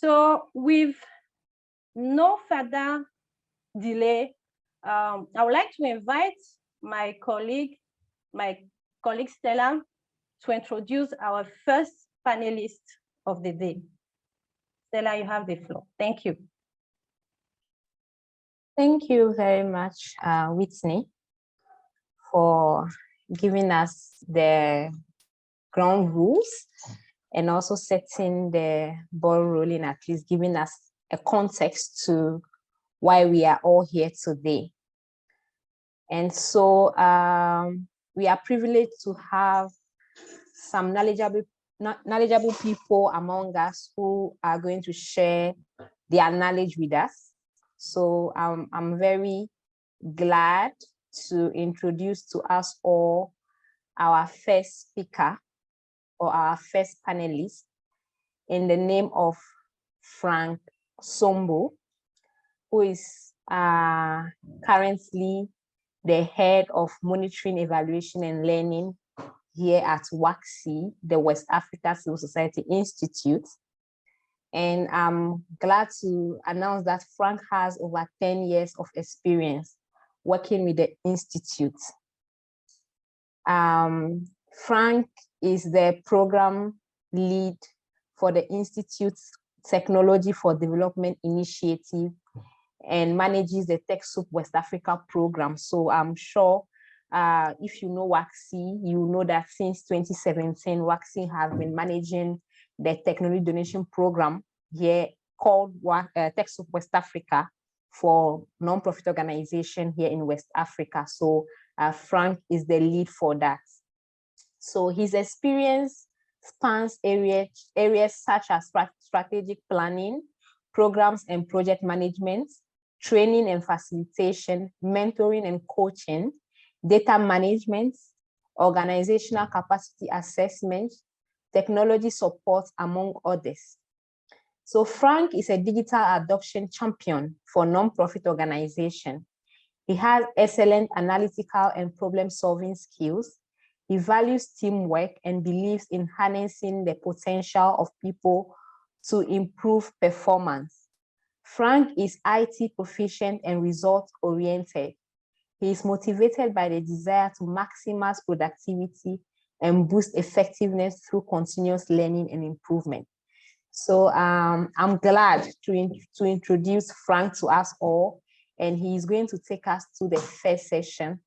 So with no further delay, I would like to invite my colleague Stella to introduce our first panelist of the day. Stella, you have the floor. Thank you. Thank you very much, Whitney, for giving us the ground rules and also setting the ball rolling, at least giving us a context to why we are all here today. And so we are privileged to have some knowledgeable people among us who are going to share their knowledge with us. So I'm very glad to introduce to us all our first speaker or our first panelist in the name of Frank Sombo, who is currently the head of monitoring, evaluation, and learning here at WACSI, the West Africa Civil Society Institute. And I'm glad to announce that Frank has over 10 years of experience working with the Institute. Frank is the program lead for the Institute's Technology for Development Initiative and manages the TechSoup West Africa program. So I'm sure if you know WACSI, you know that since 2017, WACSI has been managing the technology donation program here called TechSoup West Africa for non-profit organization here in West Africa. So Frank is the lead for that. So his experience spans areas such as strategic planning, programs and project management, training and facilitation, mentoring and coaching, data management, organizational capacity assessment, technology support, among others. So Frank is a digital adoption champion for nonprofit organization. He has excellent analytical and problem-solving skills. He values teamwork and believes in harnessing the potential of people to improve performance. Frank is IT proficient and result-oriented. He is motivated by the desire to maximize productivity and boost effectiveness through continuous learning and improvement. So I'm glad to introduce Frank to us all, and he is going to take us to the first session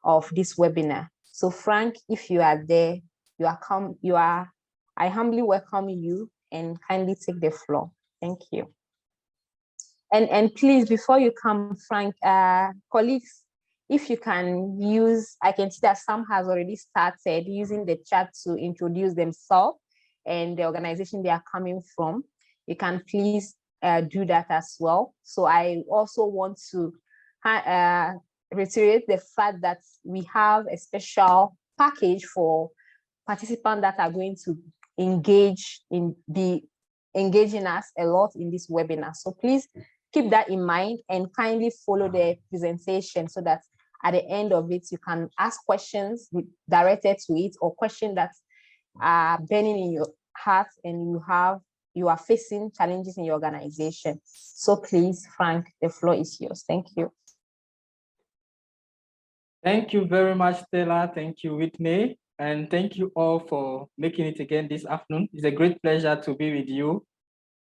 of this webinar. So Frank, if you are there, I humbly welcome you and kindly take the floor. Thank you. And please, before you come, Frank, colleagues, if you can use, I can see that some has already started using the chat to introduce themselves and the organization they are coming from. You can please do that as well. So I also want to reiterate the fact that we have a special package for participants that are going to be engaging us a lot in this webinar. So please keep that in mind and kindly follow the presentation so that at the end of it, you can ask questions directed to it or questions that are burning in your heart and you are facing challenges in your organization. So please, Frank, the floor is yours. Thank you. Thank you very much, Stella. Thank you, Whitney. And thank you all for making it again this afternoon. It's a great pleasure to be with you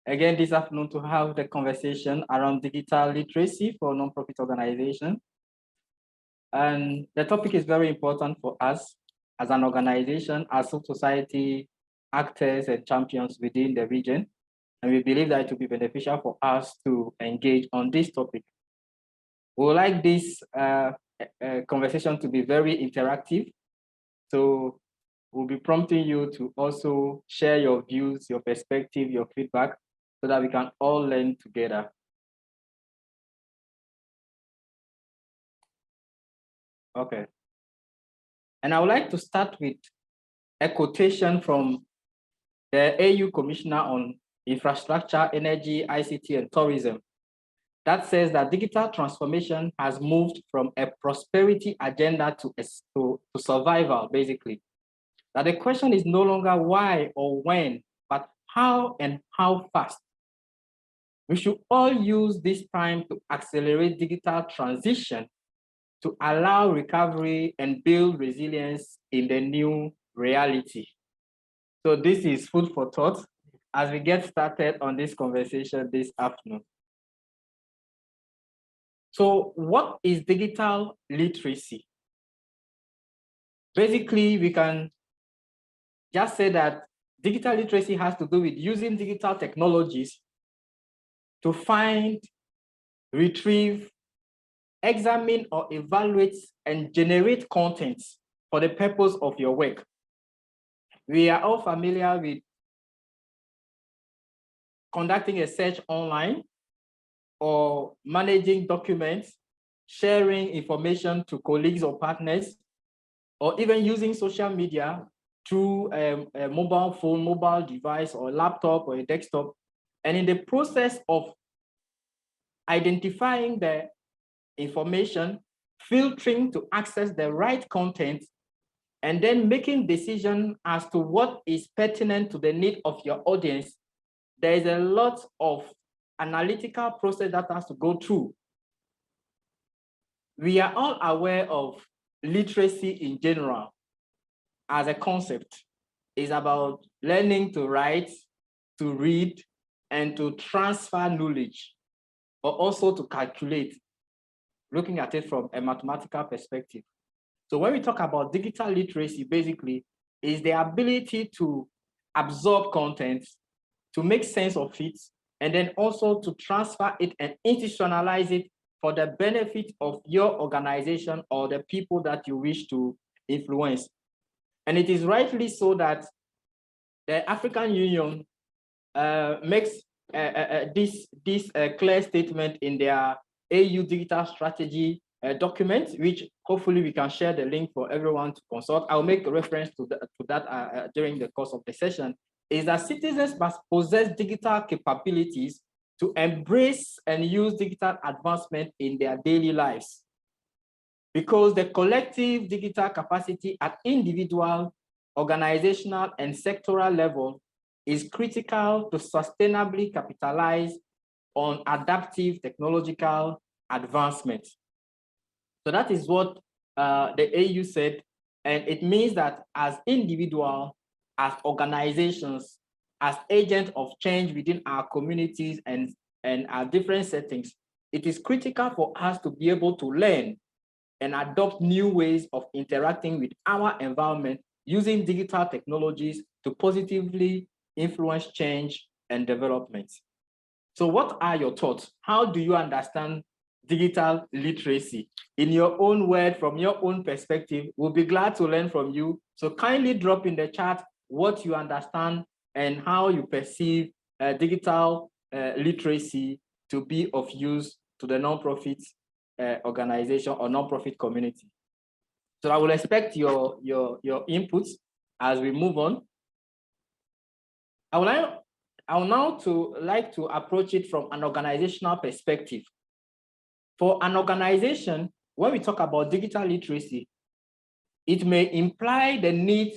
again this afternoon to have the conversation around digital literacy for nonprofit organizations. And the topic is very important for us as an organization, as civil society actors and champions within the region. And we believe that it will be beneficial for us to engage on this topic. We would like this conversation to be very interactive. So we'll be prompting you to also share your views, your perspective, your feedback, so that we can all learn together. Okay. And I would like to start with a quotation from the AU Commissioner on Infrastructure, Energy, ICT, and Tourism that says that digital transformation has moved from a prosperity agenda to survival, basically. That the question is no longer why or when, but how and how fast We should all use this time to accelerate digital transition to allow recovery and build resilience in the new reality. So this is food for thought as we get started on this conversation this afternoon. So what is digital literacy? Basically, we can just say that digital literacy has to do with using digital technologies to find, retrieve, examine or evaluate and generate content for the purpose of your work. We are all familiar with conducting a search online or managing documents, sharing information to colleagues or partners, or even using social media through a mobile phone, mobile device, or a laptop or a desktop. And in the process of identifying the information, filtering to access the right content, and then making decisions as to what is pertinent to the need of your audience, there is a lot of analytical process that has to go through. We are all aware of literacy in general as a concept. It's about learning to write, to read, and to transfer knowledge, but also to calculate, looking at it from a mathematical perspective. So when we talk about digital literacy, basically, is the ability to absorb content, to make sense of it, and then also to transfer it and institutionalize it for the benefit of your organization or the people that you wish to influence. And it is rightly so that the African Union makes this clear statement in their AU Digital Strategy document, which hopefully we can share the link for everyone to consult. I'll make a reference to that during the course of the session, is that citizens must possess digital capabilities to embrace and use digital advancement in their daily lives. Because the collective digital capacity at individual, organizational, and sectoral level is critical to sustainably capitalize on adaptive technological advancement. So that is what the AU said, and it means that as individuals, as organizations, as agents of change within our communities and our different settings, it is critical for us to be able to learn and adopt new ways of interacting with our environment using digital technologies to positively influence change and development. So what are your thoughts? How do you understand digital literacy? In your own word, from your own perspective, we'll be glad to learn from you. So kindly drop in the chat what you understand and how you perceive digital literacy to be of use to the nonprofit organization or nonprofit community. So I will expect your inputs as we move on. I would now like to approach it from an organizational perspective. For an organization, when we talk about digital literacy, it may imply the need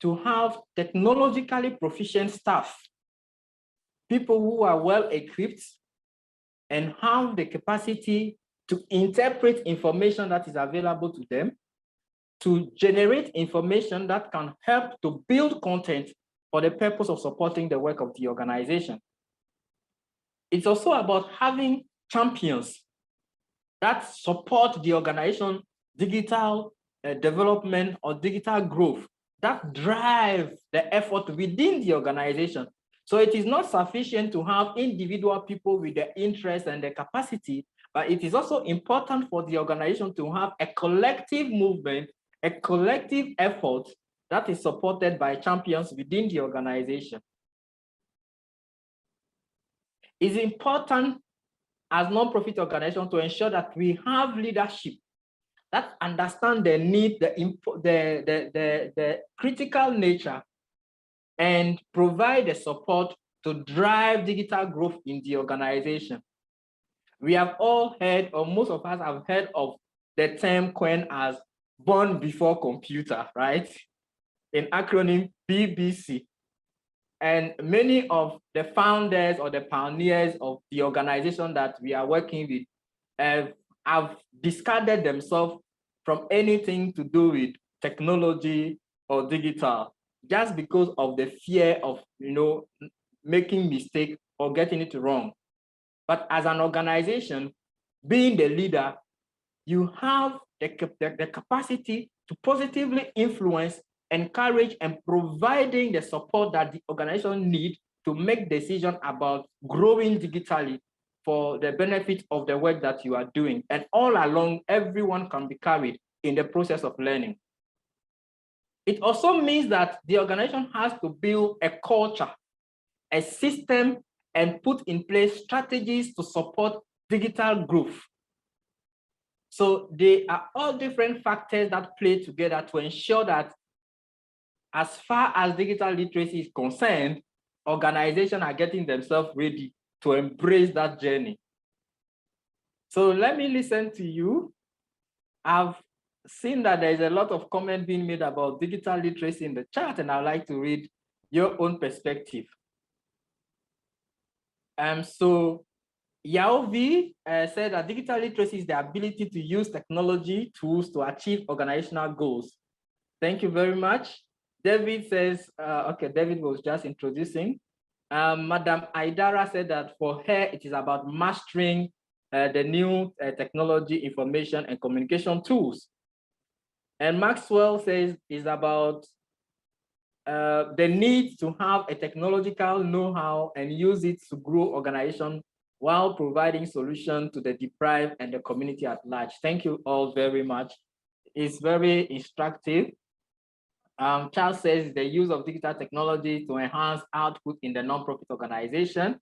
to have technologically proficient staff, people who are well equipped and have the capacity to interpret information that is available to them, to generate information that can help to build content for the purpose of supporting the work of the organization. It's also about having champions that support the organization digital development or digital growth, that drive the effort within the organization. So it is not sufficient to have individual people with the interest and the capacity, but it is also important for the organization to have a collective movement, a collective effort that is supported by champions within the organization. It's important as nonprofit organizations to ensure that we have leadership that understand the need, the critical nature, and provide the support to drive digital growth in the organization. We have all heard, or most of us have heard of the term coined as born before computer, right? In acronym BBC. And many of the founders or the pioneers of the organization that we are working with have discarded themselves from anything to do with technology or digital, just because of the fear of making mistake or getting it wrong. But as an organization, being the leader, you have the capacity to positively influence, encourage, and providing the support that the organization needs to make decisions about growing digitally for the benefit of the work that you are doing. And all along, everyone can be carried in the process of learning. It also means that the organization has to build a culture, a system, and put in place strategies to support digital growth. So they are all different factors that play together to ensure that as far as digital literacy is concerned, organizations are getting themselves ready to embrace that journey. So let me listen to you. I've seen that there's a lot of comment being made about digital literacy in the chat, and I'd like to read your own perspective. So Yao V said that digital literacy is the ability to use technology tools to achieve organizational goals. Thank you very much. David says, okay, David was just introducing. Madam Aidara said that for her, it is about mastering the new technology, information, and communication tools. And Maxwell says it's about the need to have a technological know-how and use it to grow organization while providing solutions to the deprived and the community at large. Thank you all very much. It's very instructive. Charles says the use of digital technology to enhance output in the nonprofit organization.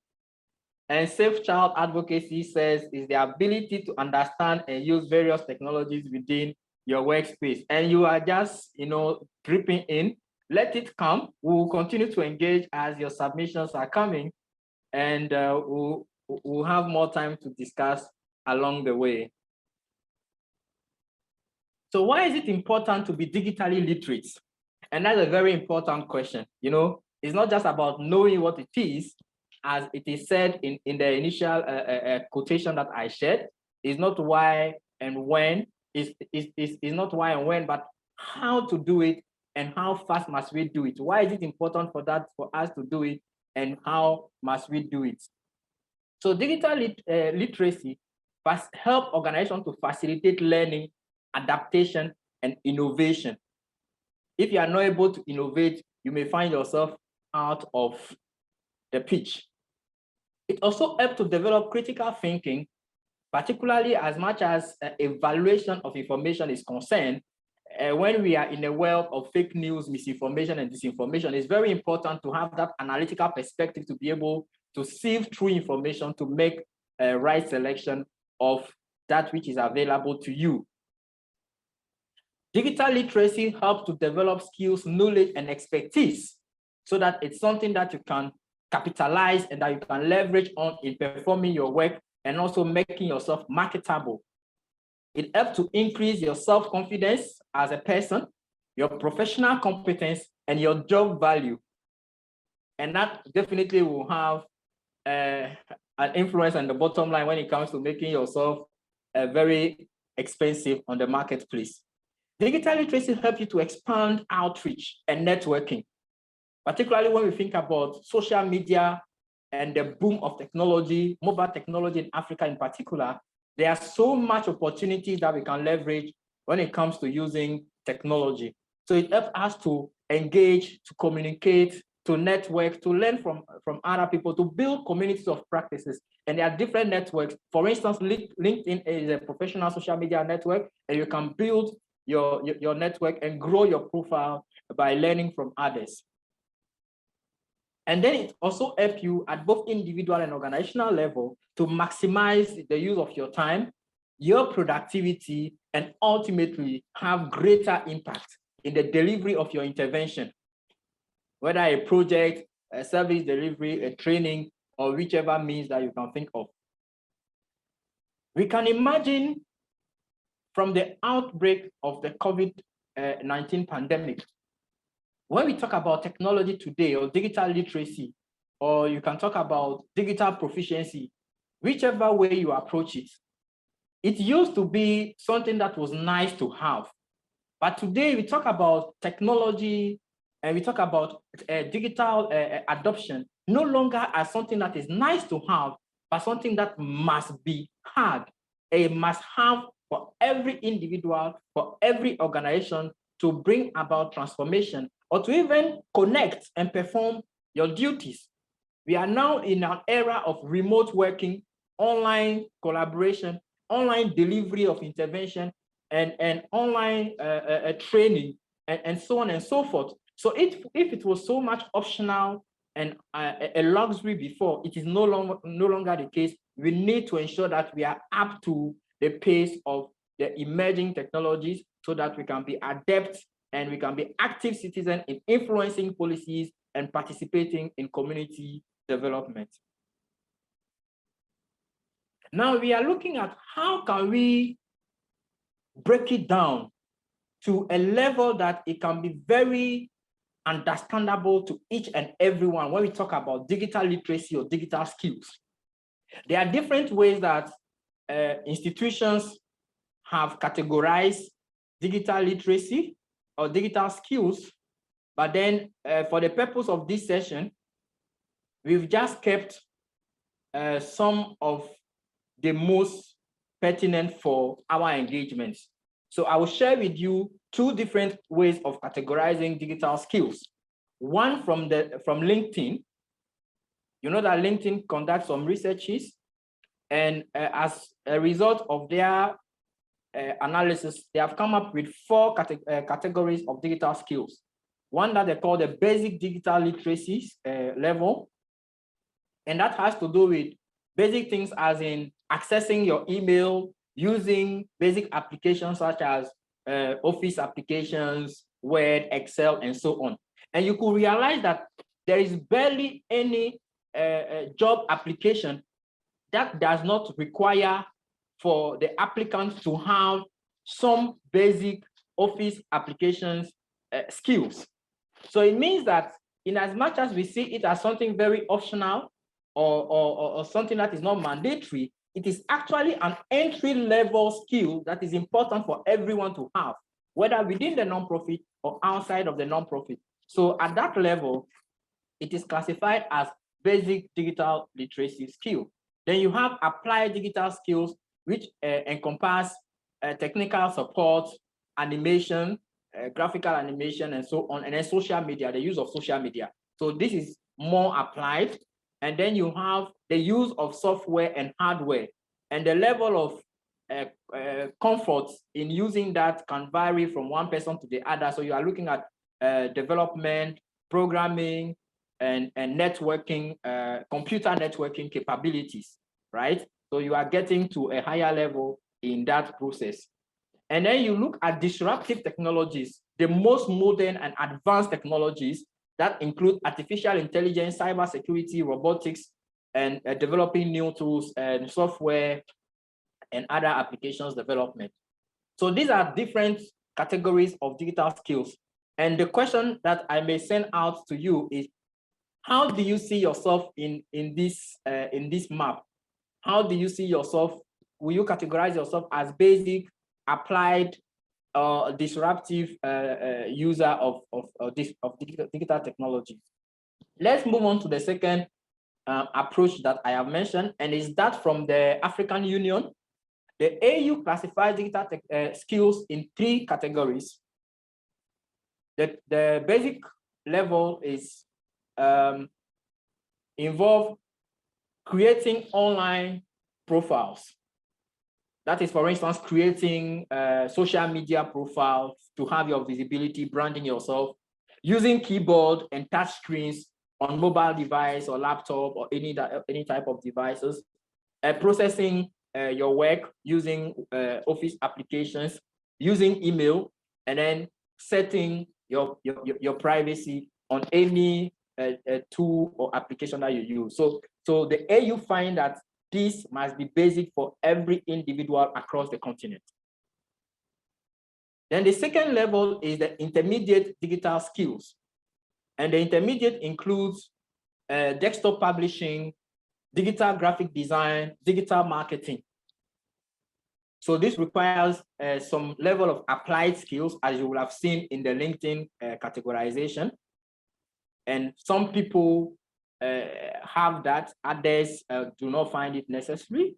And Safe Child Advocacy says is the ability to understand and use various technologies within your workspace. And you are just, dripping in. Let it come. We will continue to engage as your submissions are coming, and we'll have more time to discuss along the way. So why is it important to be digitally literate? And that's a very important question. It's not just about knowing what it is, as it is said in the initial quotation that I shared. It's not why and when, it's not why and when, but how to do it and how fast must we do it? Why is it important for us to do it, and how must we do it? So digital literacy must help organizations to facilitate learning, adaptation, and innovation. If you are not able to innovate, you may find yourself out of the pitch. It also helps to develop critical thinking, particularly as much as evaluation of information is concerned. When we are in a world of fake news, misinformation, and disinformation, it's very important to have that analytical perspective to be able to sieve through information to make a right selection of that which is available to you. Digital literacy helps to develop skills, knowledge, and expertise so that it's something that you can capitalize and that you can leverage on in performing your work and also making yourself marketable. It helps to increase your self-confidence as a person, your professional competence, and your job value. And that definitely will have an influence on the bottom line when it comes to making yourself very expensive on the marketplace. Digital literacy helps you to expand outreach and networking, particularly when we think about social media and the boom of technology, mobile technology in Africa in particular. There are so much opportunities that we can leverage when it comes to using technology. So it helps us to engage, to communicate, to network, to learn from other people, to build communities of practices. And there are different networks. For instance, LinkedIn is a professional social media network, and you can build your network and grow your profile by learning from others. And then it also helps you at both individual and organizational level to maximize the use of your time, your productivity, and ultimately have greater impact in the delivery of your intervention, whether a project, a service delivery, a training, or whichever means that you can think of. We can imagine from the outbreak of the COVID-19 pandemic, when we talk about technology today or digital literacy, or you can talk about digital proficiency, whichever way you approach it, it used to be something that was nice to have. But today we talk about technology and we talk about digital adoption, no longer as something that is nice to have, but something that must be had, a must have for every individual, for every organization to bring about transformation or to even connect and perform your duties. We are now in an era of remote working, online collaboration, online delivery of intervention, and online training, and so on and so forth. So if it was so much optional and a luxury before, it is no longer the case. We need to ensure that we are up to the pace of the emerging technologies so that we can be adept and we can be active citizens in influencing policies and participating in community development. Now we are looking at how can we break it down to a level that it can be very understandable to each and everyone when we talk about digital literacy or digital skills. There are different ways that institutions have categorized digital literacy or digital skills, but then for the purpose of this session, we've just kept some of the most pertinent for our engagements. So I will share with you two different ways of categorizing digital skills. One from LinkedIn. You know that LinkedIn conducts some researches, and as a result of their analysis, they have come up with 4 categories of digital skills. One that they call the basic digital literacy level, and that has to do with basic things as in accessing your email, using basic applications such as Office applications, Word, Excel, and so on. And you could realize that there is barely any job application that does not require for the applicants to have some basic Office applications skills. So it means that in as much as we see it as something very optional or something that is not mandatory, it is actually an entry-level skill that is important for everyone to have, whether within the nonprofit or outside of the nonprofit. So at that level, it is classified as basic digital literacy skill. Then you have applied digital skills, which encompass technical support, animation, graphical animation, and so on, and then social media, the use of social media. So this is more applied. And then you have the use of software and hardware, and the level of comfort in using that can vary from one person to the other. So you are looking at development, programming, and networking, computer networking capabilities, right? So you are getting to a higher level in that process. And then you look at disruptive technologies, the most modern and advanced technologies that include artificial intelligence, cybersecurity, robotics, and developing new tools and software and other applications development. So these are different categories of digital skills. And the question that I may send out to you is, how do you see yourself in this map? How do you see yourself? Will you categorize yourself as basic, applied, disruptive user of digital technology? Let's move on to the second approach that I have mentioned, and is that from the African Union. The AU classifies digital skills in 3 categories. The basic level is involve creating online profiles. That is, for instance, creating social media profiles to have your visibility, branding yourself, using keyboard and touch screens on mobile device or laptop or any type of devices, processing your work using Office applications, using email, and then setting your privacy on any tool or application that you use. So the AU find that this must be basic for every individual across the continent. Then the second level is the intermediate digital skills. And the intermediate includes desktop publishing, digital graphic design, digital marketing. So this requires some level of applied skills, as you will have seen in the LinkedIn categorization. And some people have that, others do not find it necessary.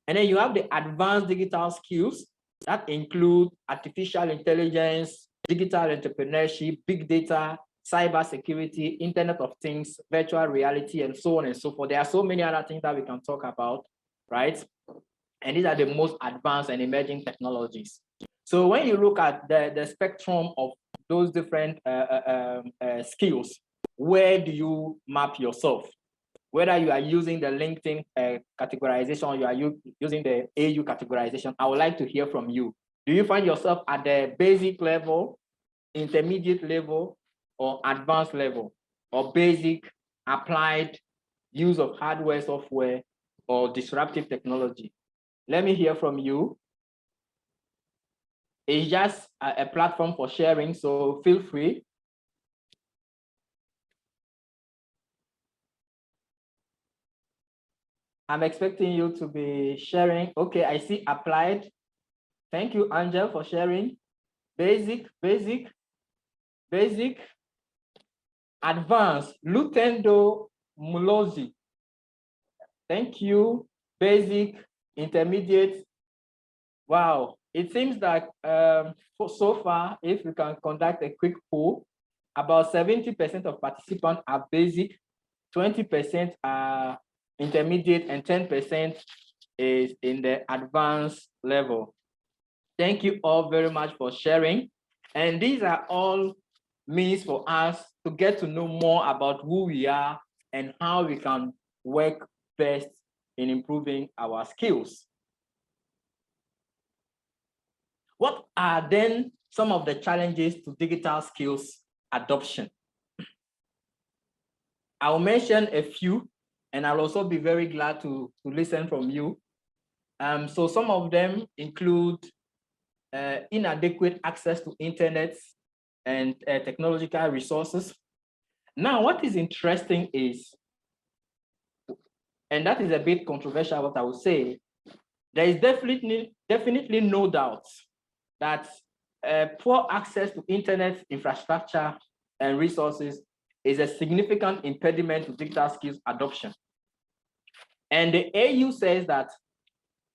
And then you have the advanced digital skills that include artificial intelligence, digital entrepreneurship, big data, cybersecurity, Internet of Things, virtual reality, and so on and so forth. There are so many other things that we can talk about, right? And these are the most advanced and emerging technologies. So when you look at the spectrum of those different skills, where do you map yourself? Whether you are using the LinkedIn categorization or you are using the AU categorization, I would like to hear from you. Do you find yourself at the basic level, intermediate level, or advanced level, or basic, applied, use of hardware, software, or disruptive technology? Let me hear from you. It's just a platform for sharing, so feel free. I'm expecting you to be sharing. Okay, I see applied. Thank you, Angel, for sharing. Basic, advanced, Lutendo Mulozi. Thank you, basic, intermediate. Wow, it seems that so far, if we can conduct a quick poll, about 70% of participants are basic, 20% are intermediate, and 10% is in the advanced level. Thank you all very much for sharing. And these are all means for us to get to know more about who we are and how we can work best in improving our skills. What are then some of the challenges to digital skills adoption? I'll mention a few, and I'll also be very glad to listen from you. So some of them include inadequate access to internet and technological resources. Now, what is interesting is, and that is a bit controversial, what I would say, there is definitely no doubt that poor access to internet infrastructure and resources is a significant impediment to digital skills adoption. And the AU says that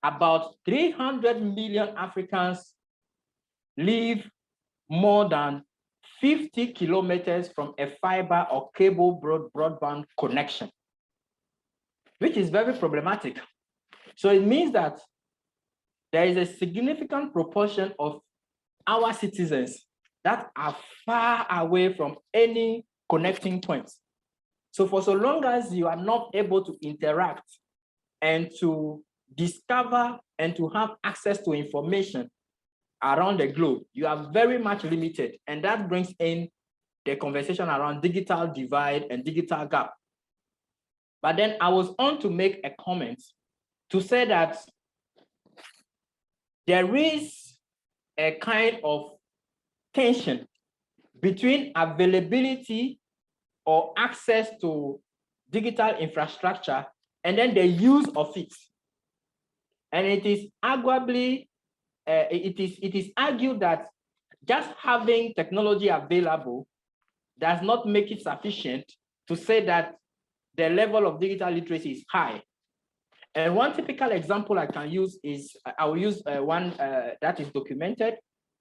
about 300 million Africans live more than 50 kilometers from a fiber or cable broadband connection, which is very problematic. So it means that there is a significant proportion of our citizens that are far away from any connecting points. So for so long as you are not able to interact and to discover and to have access to information around the globe, you are very much limited. And that brings in the conversation around digital divide and digital gap. But then I was on to make a comment to say that there is a kind of tension between availability or access to digital infrastructure and then the use of it. And it is arguably, it is argued that just having technology available does not make it sufficient to say that the level of digital literacy is high. And one typical example I can use is, I will use one that is documented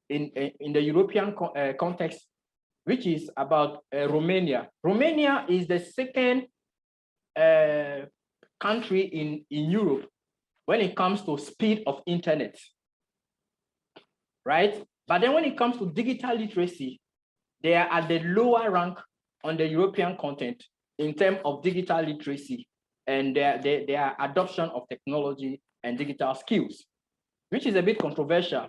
in the European context, which is about Romania. Romania is the second country in Europe when it comes to speed of internet, right? But then when it comes to digital literacy, they are at the lower rank on the European continent in terms of digital literacy and their adoption of technology and digital skills, which is a bit controversial.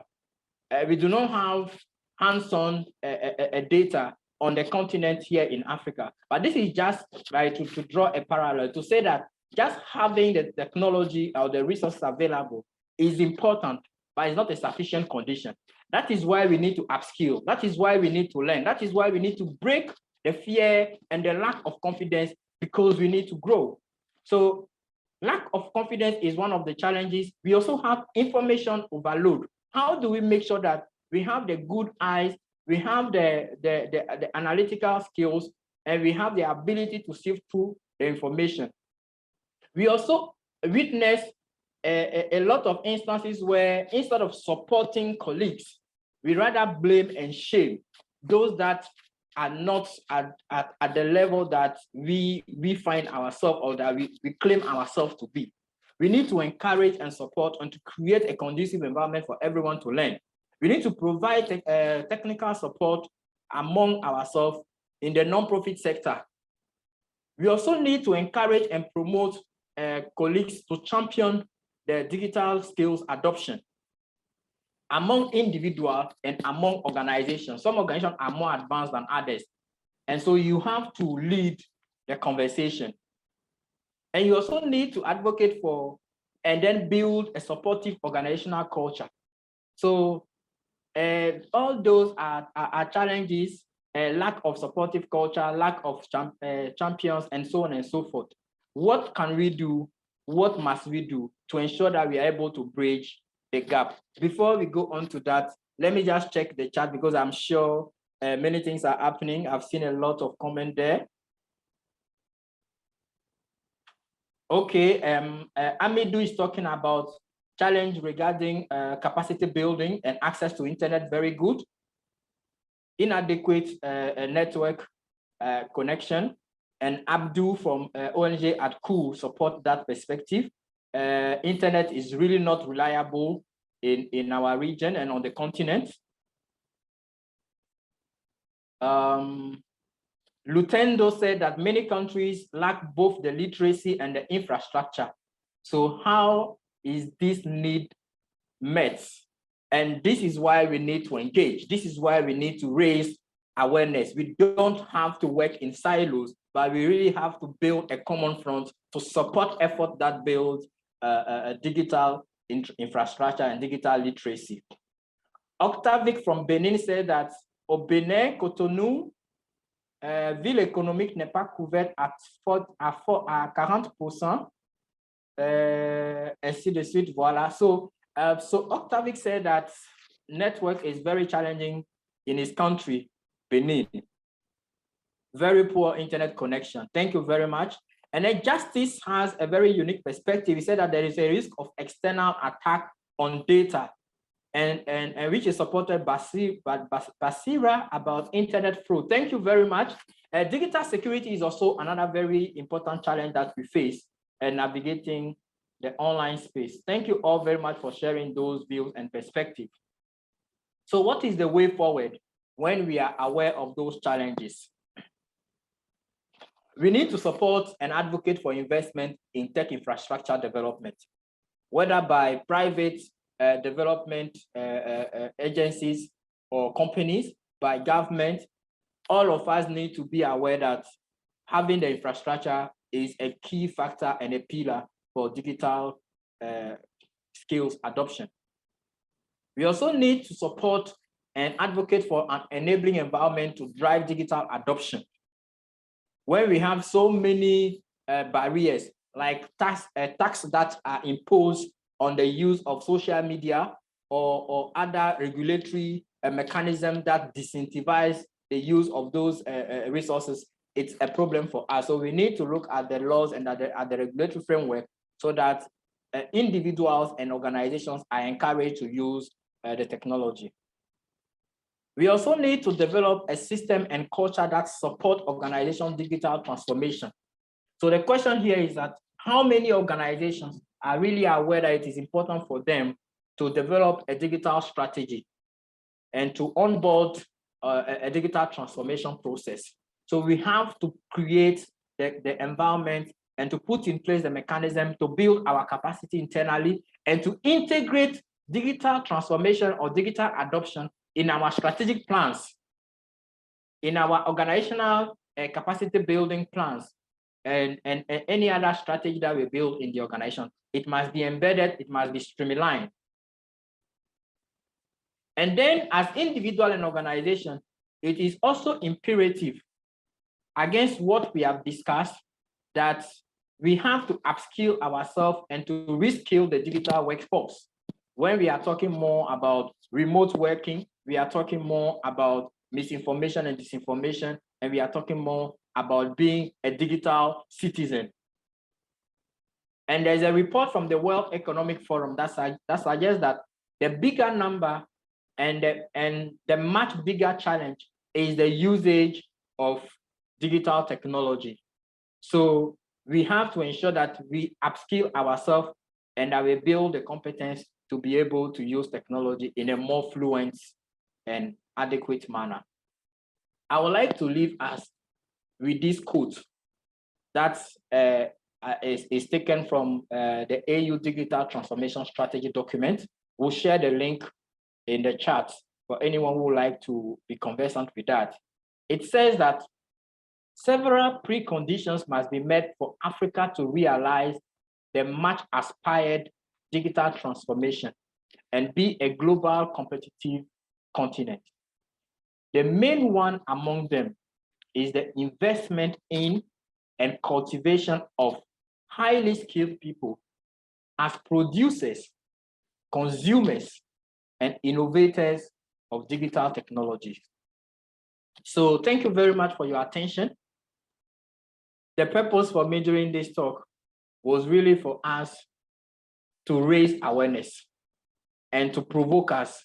We do not have hands-on data on the continent here in Africa, but this is just right to draw a parallel to say that just having the technology or the resources available is important, but it's not a sufficient condition. That is why we need to upskill. That is why we need to learn. That is why we need to break the fear and the lack of confidence because we need to grow. So lack of confidence is one of the challenges. We also have information overload. How do we make sure that we have the good eyes, we have the analytical skills, and we have the ability to sift through the information? We also witness a lot of instances where instead of supporting colleagues, we rather blame and shame those that are not at the level that we find ourselves or that we claim ourselves to be. We need to encourage and support and to create a conducive environment for everyone to learn. We need to provide technical support among ourselves in the non-profit sector. We also need to encourage and promote colleagues to champion the digital skills adoption among individuals and among organizations. Some organizations are more advanced than others. And so you have to lead the conversation. And you also need to advocate for and then build a supportive organizational culture. So all those are challenges, lack of supportive culture, lack of champions, and so on and so forth. What can we do? What must we do to ensure that we are able to bridge the gap? Before we go on to that, let me just check the chat because I'm sure many things are happening. I've seen a lot of comment there. Okay, Amidou is talking about challenge regarding capacity building and access to internet, very good. Inadequate network connection. And Abdul from ONG at Cool support that perspective. Internet is really not reliable in our region and on the continent. Lutendo said that many countries lack both the literacy and the infrastructure. So how is this need met? And this is why we need to engage. This is why we need to raise awareness. We don't have to work in silos, but we really have to build a common front to support effort that builds digital infrastructure and digital literacy. Octavic from Benin said that au Bénin, Cotonou, ville économique n'est pas couverte à 40%, ainsi de suite, voilà. So Octavic said that network is very challenging in his country, Benin. Very poor internet connection. Thank you very much. And then Justice has a very unique perspective. He said that there is a risk of external attack on data, and which is supported by Basira about internet fraud. Thank you very much. Digital security is also another very important challenge that we face in navigating the online space. Thank you all very much for sharing those views and perspectives. So what is the way forward when we are aware of those challenges? We need to support and advocate for investment in tech infrastructure development, whether by private development agencies or companies, by government. All of us need to be aware that having the infrastructure is a key factor and a pillar for digital skills adoption. We also need to support and advocate for an enabling environment to drive digital adoption. When we have so many barriers, like tax that are imposed on the use of social media or other regulatory mechanisms that disincentivize the use of those resources, it's a problem for us. So we need to look at the laws and at the regulatory framework so that individuals and organizations are encouraged to use the technology. We also need to develop a system and culture that support organization digital transformation. So the question here is that how many organizations are really aware that it is important for them to develop a digital strategy and to onboard a digital transformation process? So we have to create the environment and to put in place the mechanism to build our capacity internally and to integrate digital transformation or digital adoption in our strategic plans, in our organizational capacity building plans, and any other strategy that we build in the organization. It must be embedded, it must be streamlined. And then as individual and organization, it is also imperative against what we have discussed, that we have to upskill ourselves and to reskill the digital workforce. When we are talking more about remote working, we are talking more about misinformation and disinformation, and we are talking more about being a digital citizen. And there's a report from the World Economic Forum that suggests that the bigger number and the much bigger challenge is the usage of digital technology. So we have to ensure that we upskill ourselves and that we build the competence to be able to use technology in a more fluent and adequate manner. I would like to leave us with this quote that is taken from the AU Digital Transformation Strategy document. We'll share the link in the chat for anyone who would like to be conversant with that. It says that several preconditions must be met for Africa to realize the much aspired digital transformation and be a global competitive continent. The main one among them is the investment in and cultivation of highly skilled people as producers, consumers, and innovators of digital technologies. So thank you very much for your attention. The purpose for me during this talk was really for us to raise awareness and to provoke us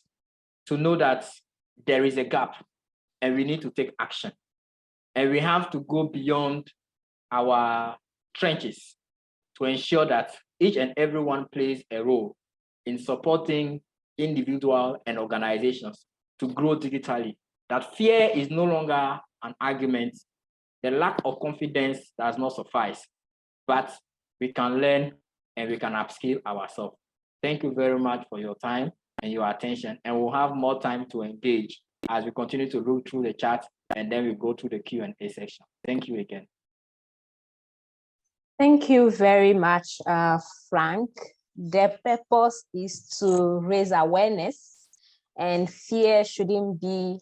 to know that there is a gap and we need to take action. And we have to go beyond our trenches to ensure that each and everyone plays a role in supporting individuals and organizations to grow digitally. That fear is no longer an argument. The lack of confidence does not suffice, but we can learn and we can upskill ourselves. Thank you very much for your time and your attention. And we'll have more time to engage as we continue to look through the chat and then we go to the Q&A section. Thank you again. Thank you very much, Frank. The purpose is to raise awareness, and fear shouldn't be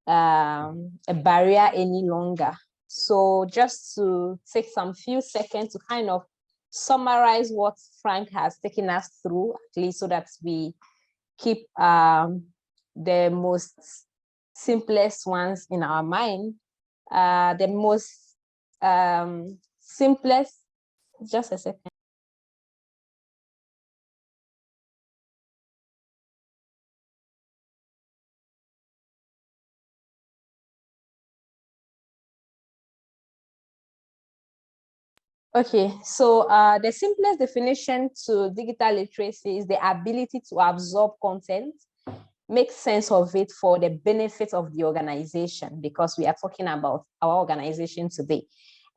a barrier any longer. So just to take some few seconds to kind of summarize what Frank has taken us through, at least so that we keep the most simplest ones in our mind. The most simplest, just a second. Okay, so the simplest definition to digital literacy is the ability to absorb content, make sense of it for the benefit of the organization, because we are talking about our organization today.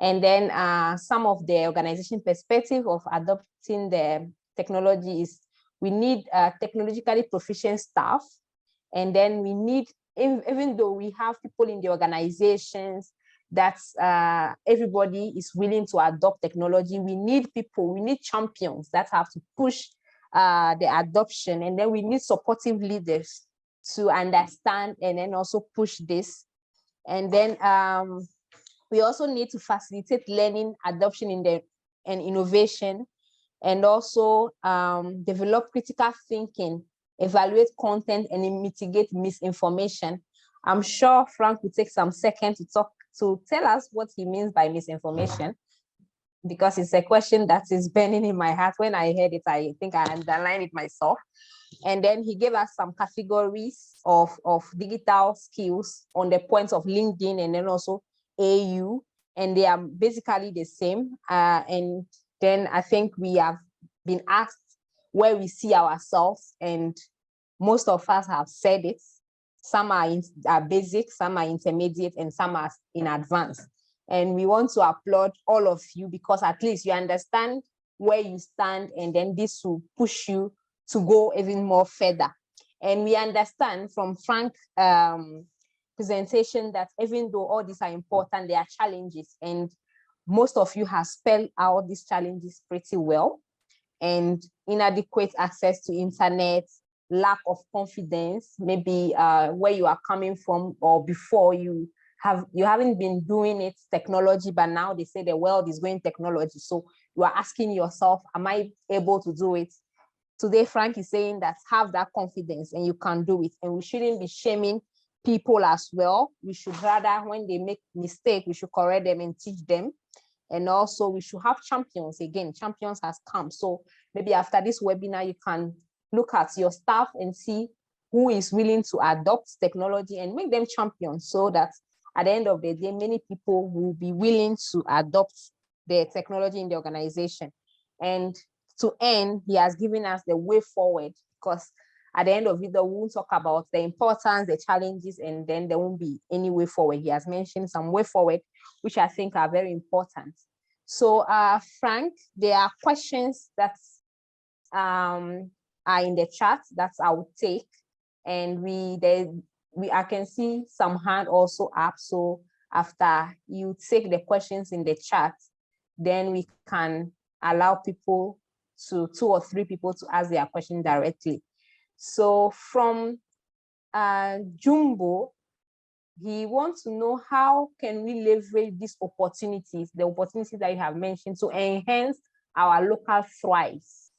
And then some of the organization perspective of adopting the technology is we need technologically proficient staff. And then we need, even though we have people in the organizations that everybody is willing to adopt technology, we need people, we need champions that have to push the adoption. And then we need supportive leaders to understand and then also push this. And then we also need to facilitate learning, adoption and innovation, and also develop critical thinking, evaluate content, and mitigate misinformation. I'm sure Frank will take some seconds to tell us what he means by misinformation, because it's a question that is burning in my heart. When I heard it, I think I underlined it myself. And then he gave us some categories of digital skills on the points of LinkedIn and then also AU, and they are basically the same. And then I think we have been asked where we see ourselves, and most of us have said it. Some are basic, some are intermediate, and some are in advanced. And we want to applaud all of you, because at least you understand where you stand, and then this will push you to go even more further. And we understand from Frank's presentation that even though all these are important, there are challenges, and most of you have spelled out these challenges pretty well. And inadequate access to internet, lack of confidence, maybe where you are coming from or before you you haven't been doing it technology, but now they say the world is going technology. So you are asking yourself, am I able to do it? Today, Frank is saying that have that confidence and you can do it. And we shouldn't be shaming people as well. We should rather, when they make mistake, we should correct them and teach them. And also we should have champions. Again, champions has come. So maybe after this webinar, you can look at your staff and see who is willing to adopt technology and make them champions, so that at the end of the day, many people will be willing to adopt the technology in the organization. And to end, he has given us the way forward, because at the end of it, we won't talk about the importance, the challenges, and then there won't be any way forward. He has mentioned some way forward, which I think are very important. So Frank, there are questions that are in the chat that I will take, and I can see some hand also up. So after you take the questions in the chat, then we can allow people to 2 or 3 people to ask their question directly. So from Jumbo, he wants to know, how can we leverage these opportunities, the opportunities that you have mentioned, to enhance our local thrives?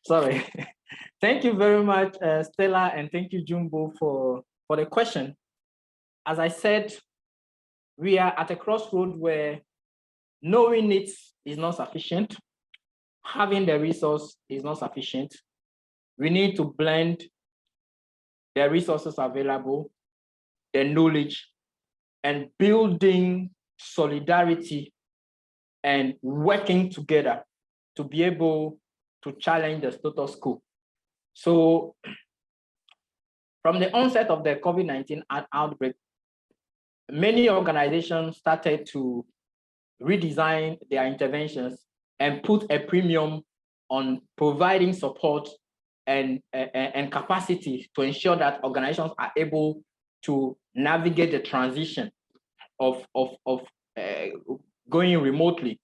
Sorry. Thank you very much, Stella, and thank you, Jumbo, for the question. As I said, we are at a crossroad where knowing it is not sufficient. Having the resource is not sufficient. We need to blend the resources available, the knowledge, and building solidarity and working together to be able to challenge the status quo. So from the onset of the COVID-19 outbreak, many organizations started to redesign their interventions and put a premium on providing support and capacity to ensure that organizations are able to navigate the transition of going remotely.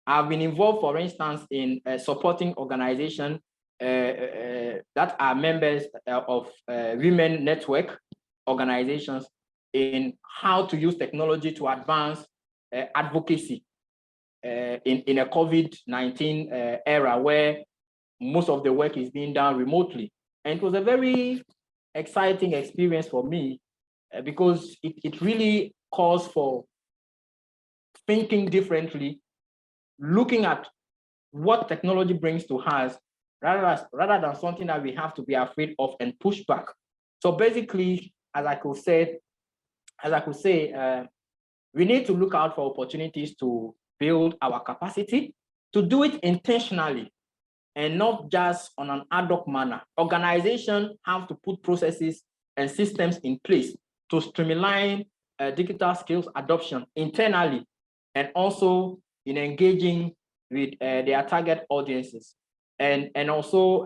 I've been involved, for instance, in supporting organizations that are members of women network organizations in how to use technology to advance advocacy in a COVID-19 era where most of the work is being done remotely. And it was a very exciting experience for me because it really calls for thinking differently, looking at what technology brings to us rather than something that we have to be afraid of and push back. So basically, as I could say, we need to look out for opportunities to build our capacity, to do it intentionally and not just on an ad hoc manner. Organizations have to put processes and systems in place to streamline digital skills adoption internally and also in engaging with their target audiences, and also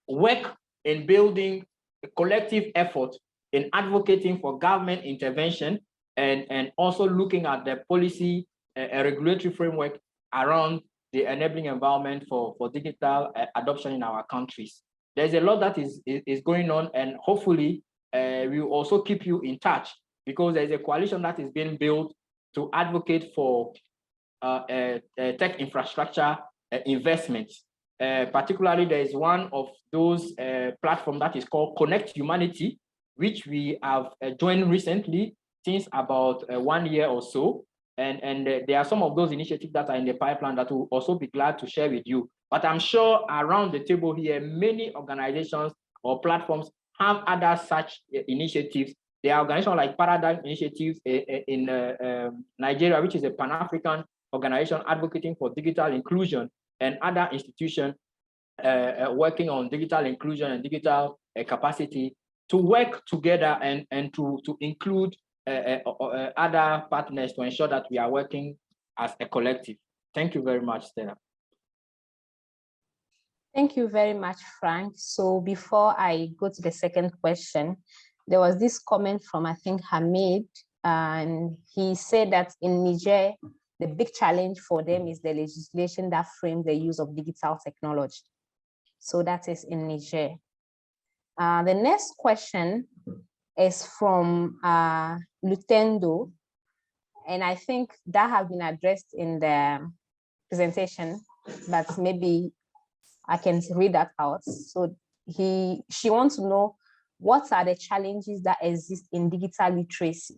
work in building a collective effort in advocating for government intervention and also looking at the policy and regulatory framework around the enabling environment for digital adoption in our countries. There's a lot that is going on, and hopefully we will also keep you in touch, because there's a coalition that is being built to advocate for tech infrastructure investments. Particularly, there is one of those platforms that is called Connect Humanity, which we have joined recently, since about 1 year or so. And there are some of those initiatives that are in the pipeline that we'll also be glad to share with you. But I'm sure around the table here, many organizations or platforms have other such initiatives. There are organizations like Paradigm Initiative in Nigeria, which is a Pan-African organization advocating for digital inclusion, and other institutions working on digital inclusion and digital capacity to work together and to include other partners to ensure that we are working as a collective. Thank you very much, Stella. Thank you very much, Frank. So before I go to the second question, there was this comment from, I think, Hamid, and he said that in Niger, the big challenge for them is the legislation that frames the use of digital technology. So that is in Niger. The next question is from Lutendo, and I think that has been addressed in the presentation, but maybe I can read that out. So she wants to know, what are the challenges that exist in digital literacy?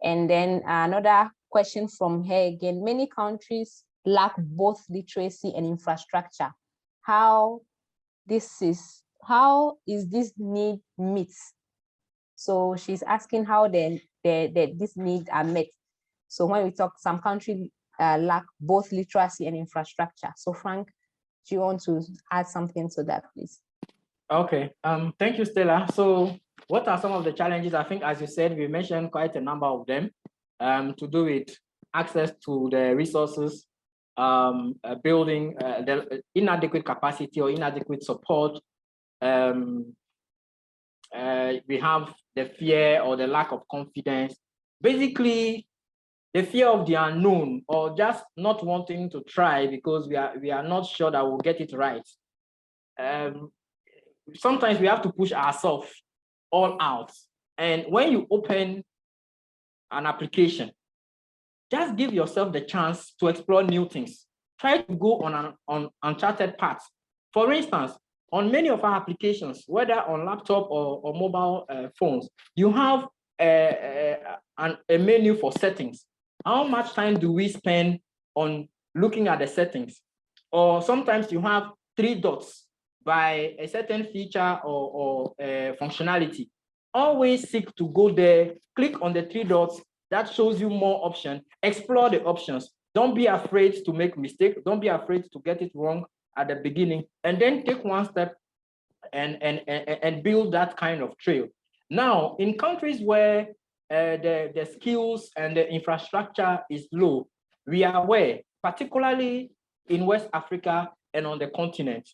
And then another question from her again, many countries lack both literacy and infrastructure. How is this need met? So she's asking how these needs are met. So when we talk, some countries lack both literacy and infrastructure. So Frank, do you want to add something to that, please? Okay, thank you, Stella. So what are some of the challenges? I think, as you said, we mentioned quite a number of them, to do with access to the resources, building the inadequate capacity or inadequate support. We have the fear or the lack of confidence. Basically, the fear of the unknown, or just not wanting to try because we are not sure that we'll get it right. Sometimes we have to push ourselves all out. And when you open an application, just give yourself the chance to explore new things. Try to go on an uncharted path. For instance, on many of our applications, whether on laptop or mobile phones, you have a menu for settings. How much time do we spend on looking at the settings? Or sometimes you have 3 dots by a certain feature or functionality. Always seek to go there, click on the 3 dots, that shows you more options, explore the options. Don't be afraid to make mistakes, don't be afraid to get it wrong at the beginning, and then take one step and build that kind of trail. Now, in countries where the skills and the infrastructure is low, we are aware, particularly in West Africa and on the continent,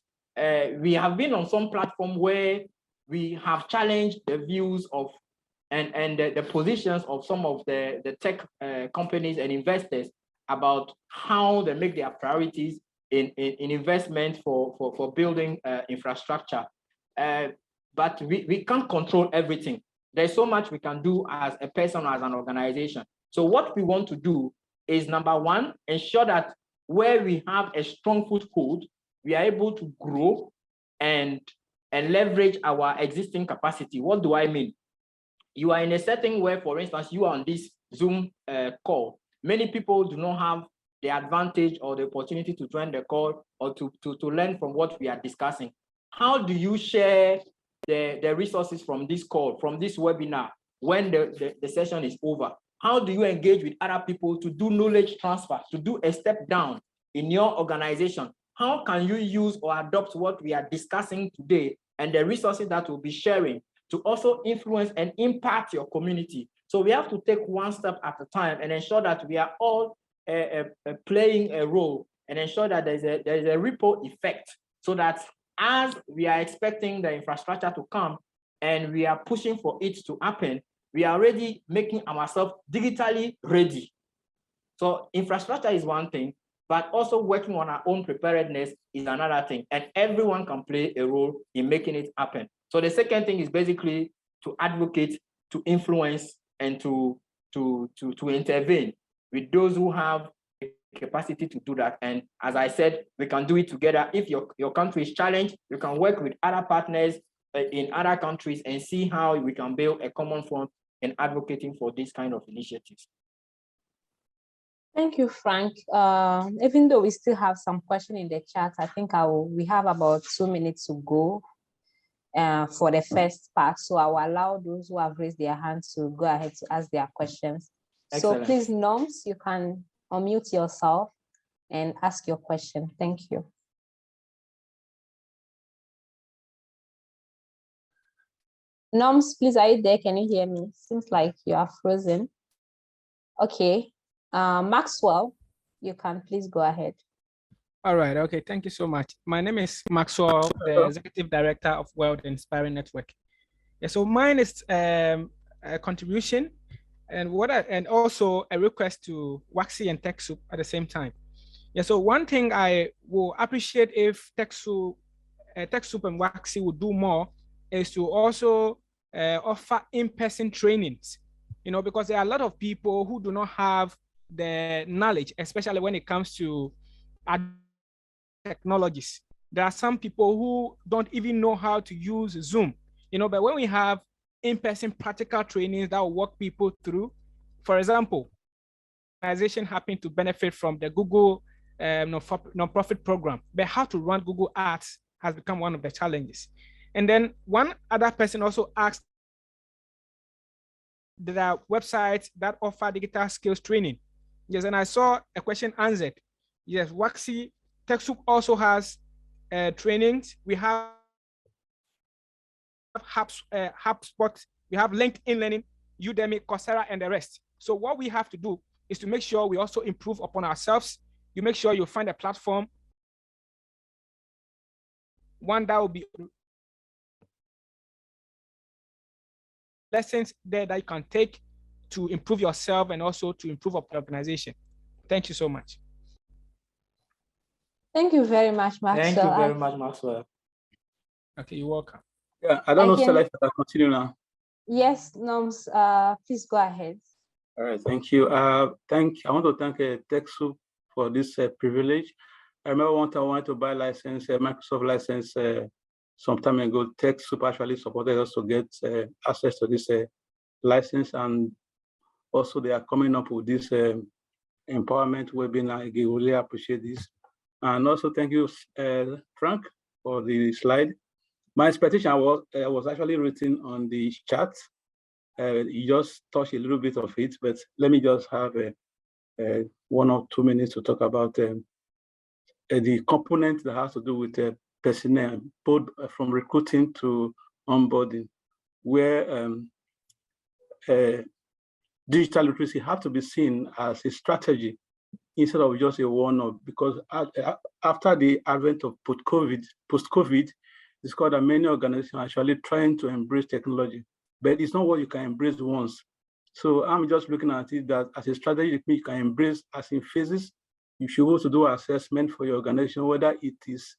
we have been on some platform where we have challenged the views of and the positions of some of the tech companies and investors about how they make their priorities in investment for building infrastructure. But we can't control everything. There's so much we can do as a person, as an organization. So what we want to do is, number one, ensure that where we have a strong foothold, we are able to grow and leverage our existing capacity. What do I mean? You are in a setting where, for instance, you are on this Zoom call. Many people do not have the advantage or the opportunity to join the call or to learn from what we are discussing. How do you share the resources from this call, from this webinar, when the session is over? How do you engage with other people to do knowledge transfer, to do a step down in your organization? How can you use or adopt what we are discussing today and the resources that we'll be sharing to also influence and impact your community? So we have to take one step at a time and ensure that we are all playing a role, and ensure that there's a ripple effect, so that as we are expecting the infrastructure to come and we are pushing for it to happen, we are already making ourselves digitally ready. So infrastructure is one thing, but also working on our own preparedness is another thing, and everyone can play a role in making it happen. So the second thing is basically to advocate, to influence, and to intervene with those who have the capacity to do that. And as I said, we can do it together. If your country is challenged, you can work with other partners in other countries and see how we can build a common front in advocating for these kind of initiatives. Thank you, Frank. Even though we still have some questions in the chat, I think we have about 2 minutes to go for the first part. So I will allow those who have raised their hands to go ahead to ask their questions. Excellent. So please, Norms, you can unmute yourself and ask your question. Thank you. Norms, please, are you there? Can you hear me? Seems like you are frozen. Okay. Maxwell, you can please go ahead. All right. Okay. Thank you so much. My name is Maxwell, the Executive Director of World Inspiring Network. Yeah, so mine is a contribution And also a request to Waxy and TechSoup at the same time. Yeah, so one thing I will appreciate if TechSoup and Waxy would do more is to also offer in-person trainings, because there are a lot of people who do not have the knowledge, especially when it comes to technologies. There are some people who don't even know how to use Zoom, but when we have in-person practical trainings that will walk people through, for example, organization happen to benefit from the Google non-profit program, but how to run Google Ads has become one of the challenges. And then one other person also asked, there are websites that offer digital skills training. Yes, and I saw a question answered. Yes, Waxy, TechSoup also has trainings. We have HubSpot, we have LinkedIn Learning, Udemy, Coursera, and the rest. So what we have to do is to make sure we also improve upon ourselves. You make sure you find a platform, one that will be lessons there that you can take to improve yourself and also to improve our organization. Thank you so much. Thank you very much, Maxwell. Thank you very much, Maxwell. Okay, you're welcome. Yeah, I don't know, Stella, if I can continue now. Yes, Noms, please go ahead. All right, thank you. I want to thank TechSoup for this privilege. I remember one time I wanted to buy a license, a Microsoft license, some time ago. TechSoup actually supported us to get access to this license, and also they are coming up with this empowerment webinar. I really appreciate this. And also thank you, Frank, for the slide. My expectation was actually written on the chat. You just touched a little bit of it, but let me just have 1 or 2 minutes to talk about the component that has to do with personnel, both from recruiting to onboarding, where digital literacy have to be seen as a strategy instead of just a one-off, because after the advent of post-COVID, it's called that many organizations are actually trying to embrace technology, but it's not what you can embrace once. So I'm just looking at it that as a strategy, you can embrace as in phases. You should also do assessment for your organization, whether it is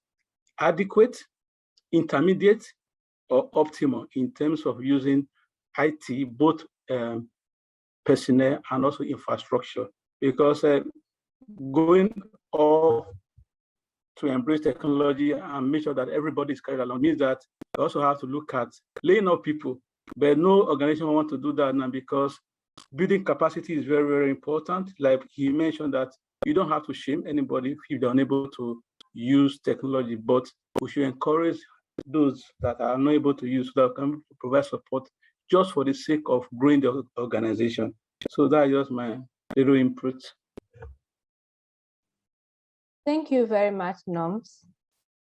adequate, intermediate, or optimal in terms of using IT, both personnel and also infrastructure. Because going off to embrace technology and make sure that everybody is carried along means that you also have to look at laying off people. But no organization wants to do that now, because building capacity is very, very important. Like he mentioned that you don't have to shame anybody if they're unable to use technology, but we should encourage those that are not able to use, so that can provide support just for the sake of growing the organization. So that's just my little input. Thank you very much, Noms.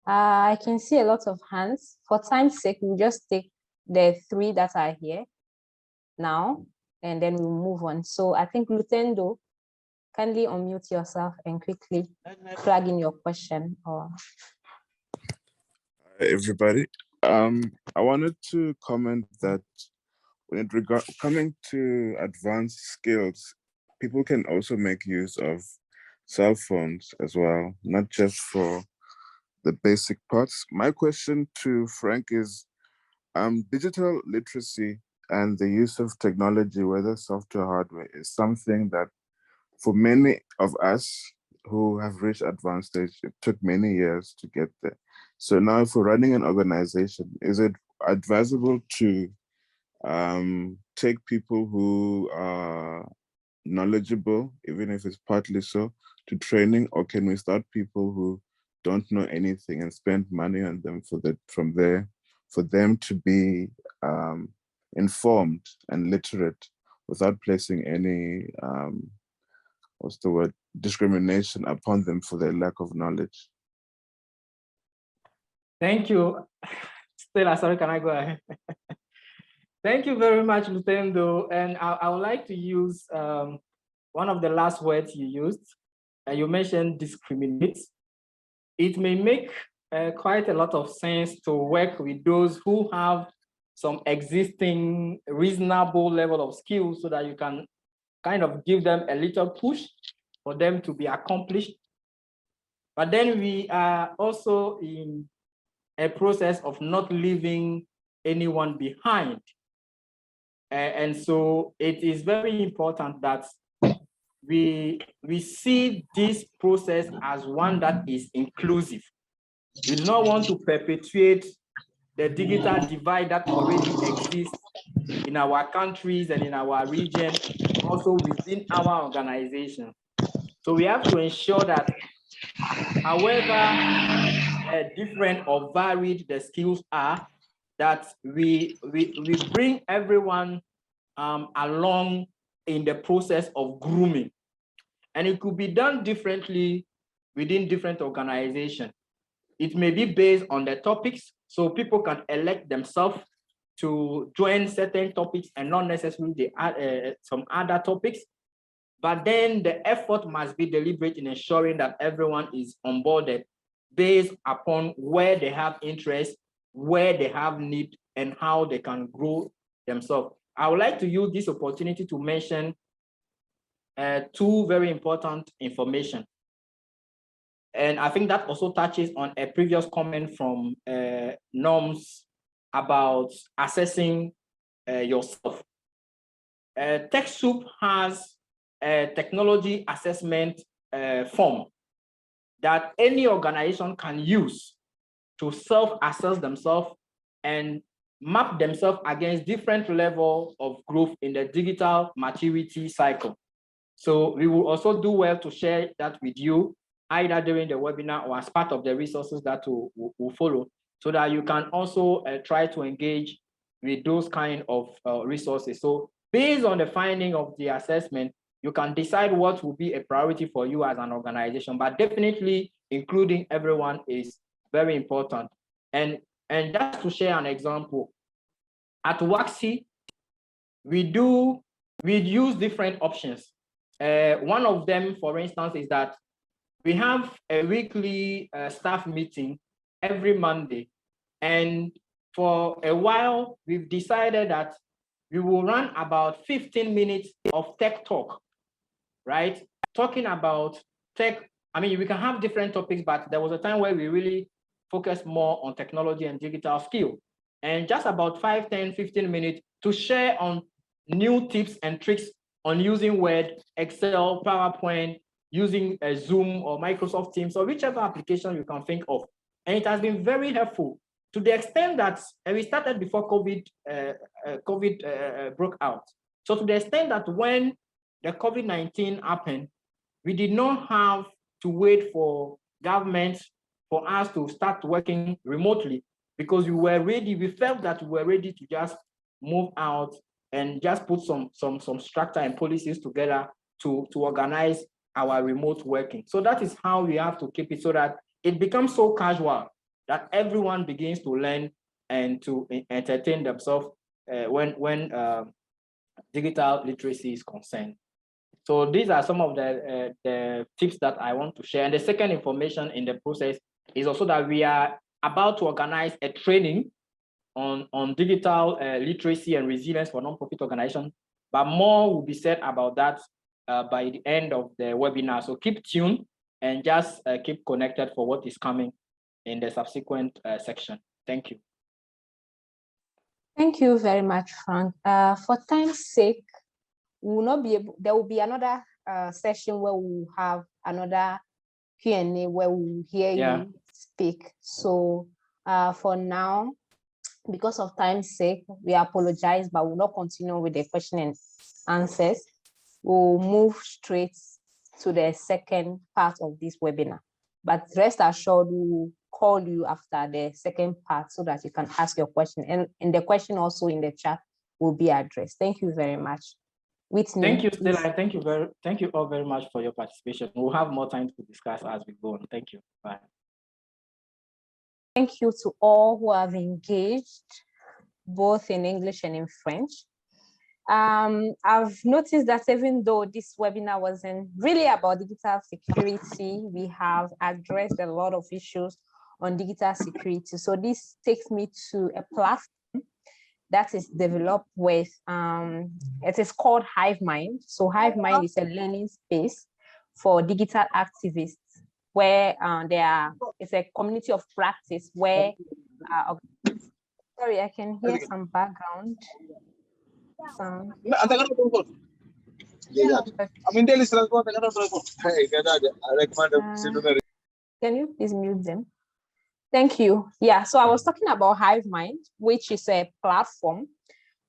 I can see a lot of hands. For time's sake, we'll just take the 3 that are here now, and then we'll move on. So I think Lutendo, kindly unmute yourself and quickly plug in your question. Or Hi, everybody. I wanted to comment that when coming to advanced skills, people can also make use of cell phones as well, not just for the basic parts. My question to Frank is, digital literacy and the use of technology, whether software or hardware, is something that for many of us who have reached advanced stage, it took many years to get there. So now if we're running an organization, is it advisable to take people who are knowledgeable, even if it's partly so, to training, or can we start people who don't know anything and spend money on them for them to be informed and literate without placing any discrimination upon them for their lack of knowledge? Thank you. Stella, sorry, can I go ahead? Thank you very much, Lutendo. And I would like to use one of the last words you used. You mentioned discriminate. It may make quite a lot of sense to work with those who have some existing reasonable level of skills so that you can kind of give them a little push for them to be accomplished. But then we are also in a process of not leaving anyone behind. And so it is very important that we see this process as one that is inclusive. We do not want to perpetuate the digital divide that already exists in our countries and in our region, also within our organization. So we have to ensure that however different or varied the skills are, that we bring everyone along in the process of grooming. And it could be done differently within different organizations. It may be based on the topics, so people can elect themselves to join certain topics and not necessarily some other topics. But then the effort must be deliberate in ensuring that everyone is onboarded based upon where they have interest, where they have need, and how they can grow themselves. I would like to use this opportunity to mention two very important information. And I think that also touches on a previous comment from Norms about assessing yourself. TechSoup has a technology assessment form that any organization can use to self-assess themselves and map themselves against different levels of growth in the digital maturity cycle. So we will also do well to share that with you, either during the webinar or as part of the resources that will follow, so that you can also try to engage with those kind of resources. So based on the finding of the assessment, you can decide what will be a priority for you as an organization, but definitely including everyone is very important. And just to share an example, at WAXI, we use different options. One of them, for instance, is that we have a weekly staff meeting every Monday. And for a while, we've decided that we will run about 15 minutes of tech talk, right? Talking about tech. I mean, we can have different topics, but there was a time where we really focused more on technology and digital skill. And just about 5, 10, 15 minutes to share on new tips and tricks on using Word, Excel, PowerPoint, using Zoom or Microsoft Teams or whichever application you can think of. And it has been very helpful to the extent that we started before COVID broke out. So to the extent that when the COVID-19 happened, we did not have to wait for government for us to start working remotely, because we were ready. We felt that we were ready to just move out and just put some structure and policies together to organize our remote working. So that is how we have to keep it, so that it becomes so casual that everyone begins to learn and to entertain themselves when digital literacy is concerned. So these are some of the tips that I want to share. And the second information in the process is also that we are about to organize a training on digital literacy and resilience for nonprofit organizations, but more will be said about that by the end of the webinar. So keep tuned and just keep connected for what is coming in the subsequent section. Thank you. Thank you very much, Frank. For time's sake, we will not be able, there will be another session where we will have another Q&A where we will hear you speak. So for now, because of time's sake, we apologize, but we'll not continue with the question and answers. We'll move straight to the second part of this webinar. But rest assured, we will call you after the second part so that you can ask your question. And the question also in the chat will be addressed. Thank you very much. Whitney, thank you, Stella. Thank you all very much for your participation. We'll have more time to discuss as we go on. Thank you. Bye. Thank you to all who have engaged, both in English and in French. I've noticed that even though this webinar wasn't really about digital security, we have addressed a lot of issues on digital security. So this takes me to a platform that is developed with, it is called HiveMind. So HiveMind is a learning space for digital activists where it's a community of practice where, sorry, I can hear some background sound. Can you please mute them? Thank you. Yeah, so I was talking about HiveMind, which is a platform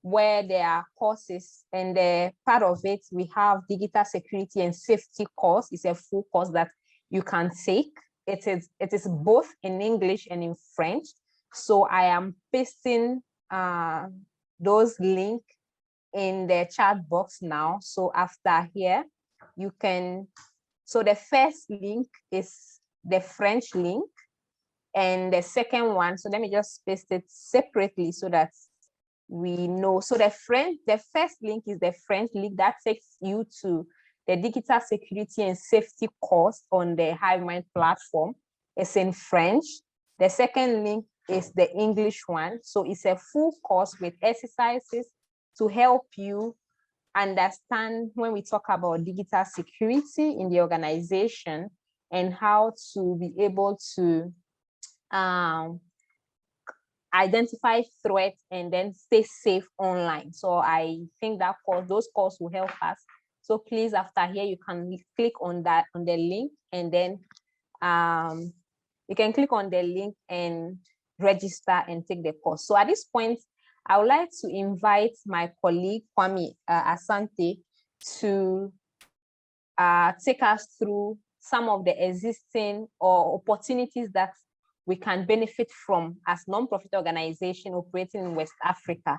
where there are courses, and part of it, we have digital security and safety course. It's a full course that you can take. It is both in English and in French. So I am pasting those links in the chat box now. So after here, you can, so the first link is the French link, and the second one, so let me just paste it separately so that we know. So the first link is the French link that takes you to the digital security and safety course on the HiveMind platform. It's in French. The second link is the English one. So it's a full course with exercises to help you understand when we talk about digital security in the organization and how to be able to identify threats and then stay safe online. So I think that those courses will help us. So please, after here, you can click on that, on the link, and then you can click on the link and register and take the course. So at this point, I would like to invite my colleague, Kwame Asante, to take us through some of the existing or opportunities that we can benefit from as non-profit organization operating in West Africa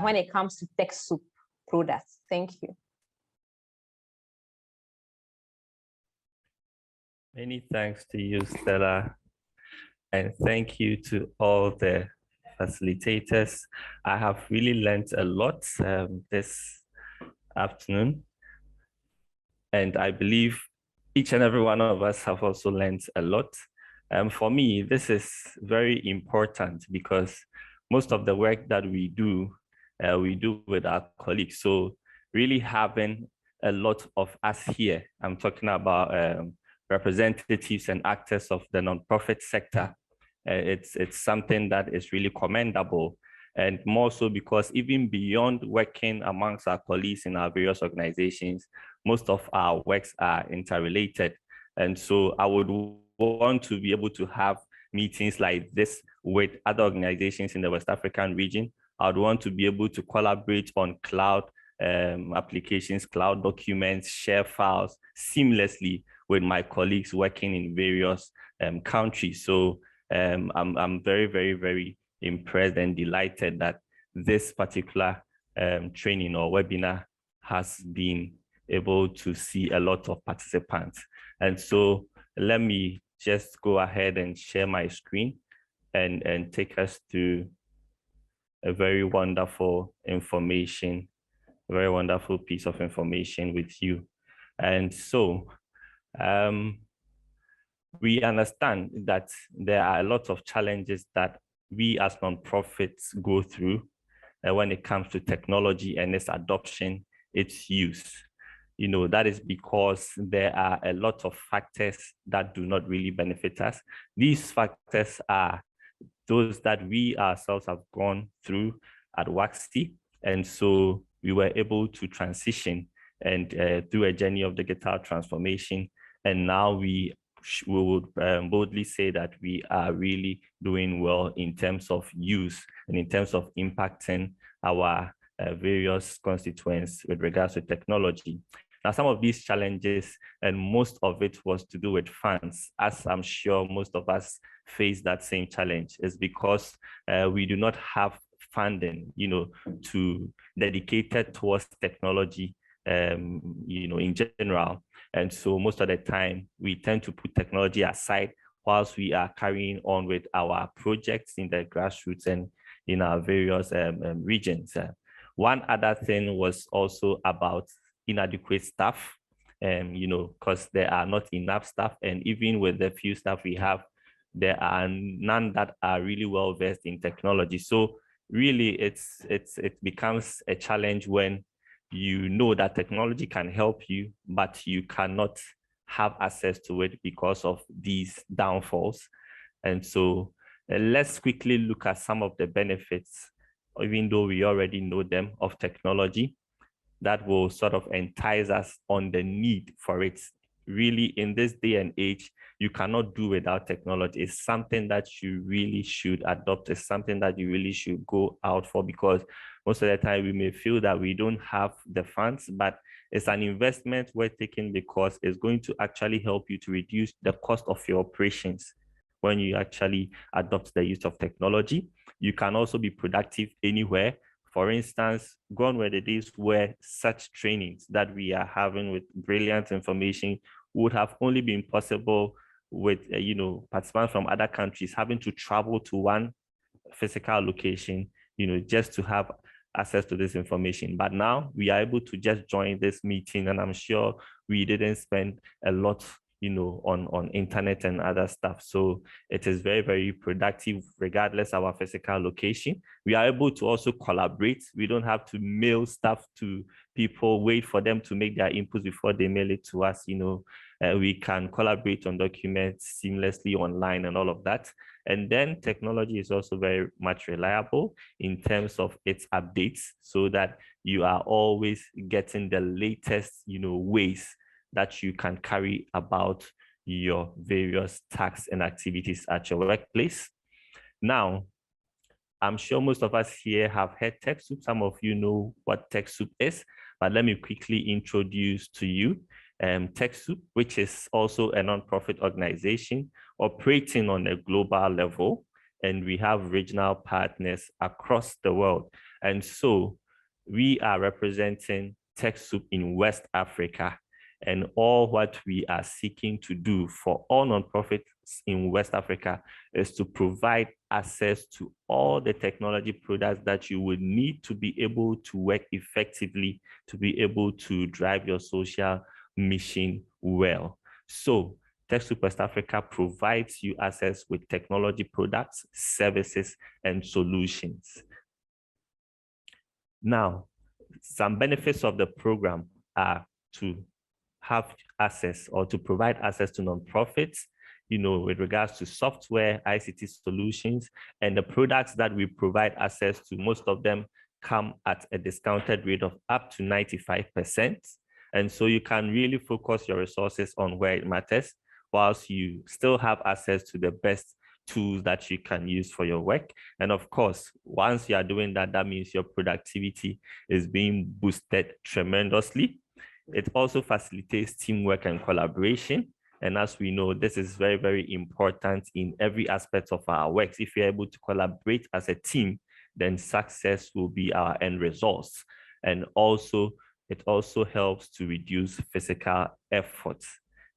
when it comes to TechSoup products. Thank you. Many thanks to you, Stella. And thank you to all the facilitators. I have really learned a lot this afternoon. And I believe each and every one of us have also learned a lot. For me, this is very important because most of the work that we do with our colleagues. So really having a lot of us here, I'm talking about representatives and actors of the nonprofit sector. It's something that is really commendable, and more so because even beyond working amongst our colleagues in our various organizations, most of our works are interrelated. And so I would want to be able to have meetings like this with other organizations in the West African region. I would want to be able to collaborate on cloud applications, cloud documents, share files seamlessly with my colleagues working in various countries. So I'm very, very, very impressed and delighted that this particular training or webinar has been able to see a lot of participants. And so let me just go ahead and share my screen and take us through a very wonderful information, a very wonderful piece of information with you. And so we understand that there are a lot of challenges that we as nonprofits go through when it comes to technology and its adoption, its use. You know, that is because there are a lot of factors that do not really benefit us. These factors are those that we ourselves have gone through at WAXT. And so we were able to transition and through a journey of digital transformation. And now we would boldly say that we are really doing well in terms of use and in terms of impacting our various constituents with regards to technology. Now, some of these challenges, and most of it was to do with funds, as I'm sure most of us face that same challenge, is because we do not have funding, you know, to dedicated towards technology, you know, in general. And so most of the time, we tend to put technology aside whilst we are carrying on with our projects in the grassroots and in our various regions. One other thing was also about inadequate staff, you know, because there are not enough staff, and even with the few staff we have, there are none that are really well versed in technology. So really it becomes a challenge when you know that technology can help you, but you cannot have access to it because of these downfalls. And so let's quickly look at some of the benefits, even though we already know them, of technology that will sort of entice us on the need for it. Really, in this day and age, you cannot do without technology. It's something that you really should adopt. It's something that you really should go out for, because most of the time we may feel that we don't have the funds, but it's an investment worth taking because it's going to actually help you to reduce the cost of your operations when you actually adopt the use of technology. You can also be productive anywhere. For instance, gone were the days where such trainings that we are having with brilliant information would have only been possible with participants from other countries having to travel to one physical location, just to have access to this information. But now we are able to just join this meeting, and I'm sure we didn't spend a lot on internet and other stuff. So it is very, very productive regardless of our physical location. We are able to also collaborate. We don't have to mail stuff to people, wait for them to make their inputs before they mail it to us. We can collaborate on documents seamlessly online and all of that. And then technology is also very much reliable in terms of its updates, so that you are always getting the latest, ways that you can carry about your various tasks and activities at your workplace. Now, I'm sure most of us here have heard TechSoup. Some of you know what TechSoup is, but let me quickly introduce to you TechSoup, which is also a nonprofit organization operating on a global level, and we have regional partners across the world. And so we are representing TechSoup in West Africa. And all what we are seeking to do for all nonprofits in West Africa is to provide access to all the technology products that you would need to be able to work effectively, to be able to drive your social mission well. So TechSoup West Africa provides you access with technology products, services, and solutions. Now, some benefits of the program are to have access or to provide access to nonprofits, with regards to software, ICT solutions, and the products that we provide access to. Most of them come at a discounted rate of up to 95%. And so you can really focus your resources on where it matters, whilst you still have access to the best tools that you can use for your work. And of course, once you are doing that, that means your productivity is being boosted tremendously. It also facilitates teamwork and collaboration. And as we know, this is very, very important in every aspect of our works. If you're able to collaborate as a team, then success will be our end results. And also, it also helps to reduce physical efforts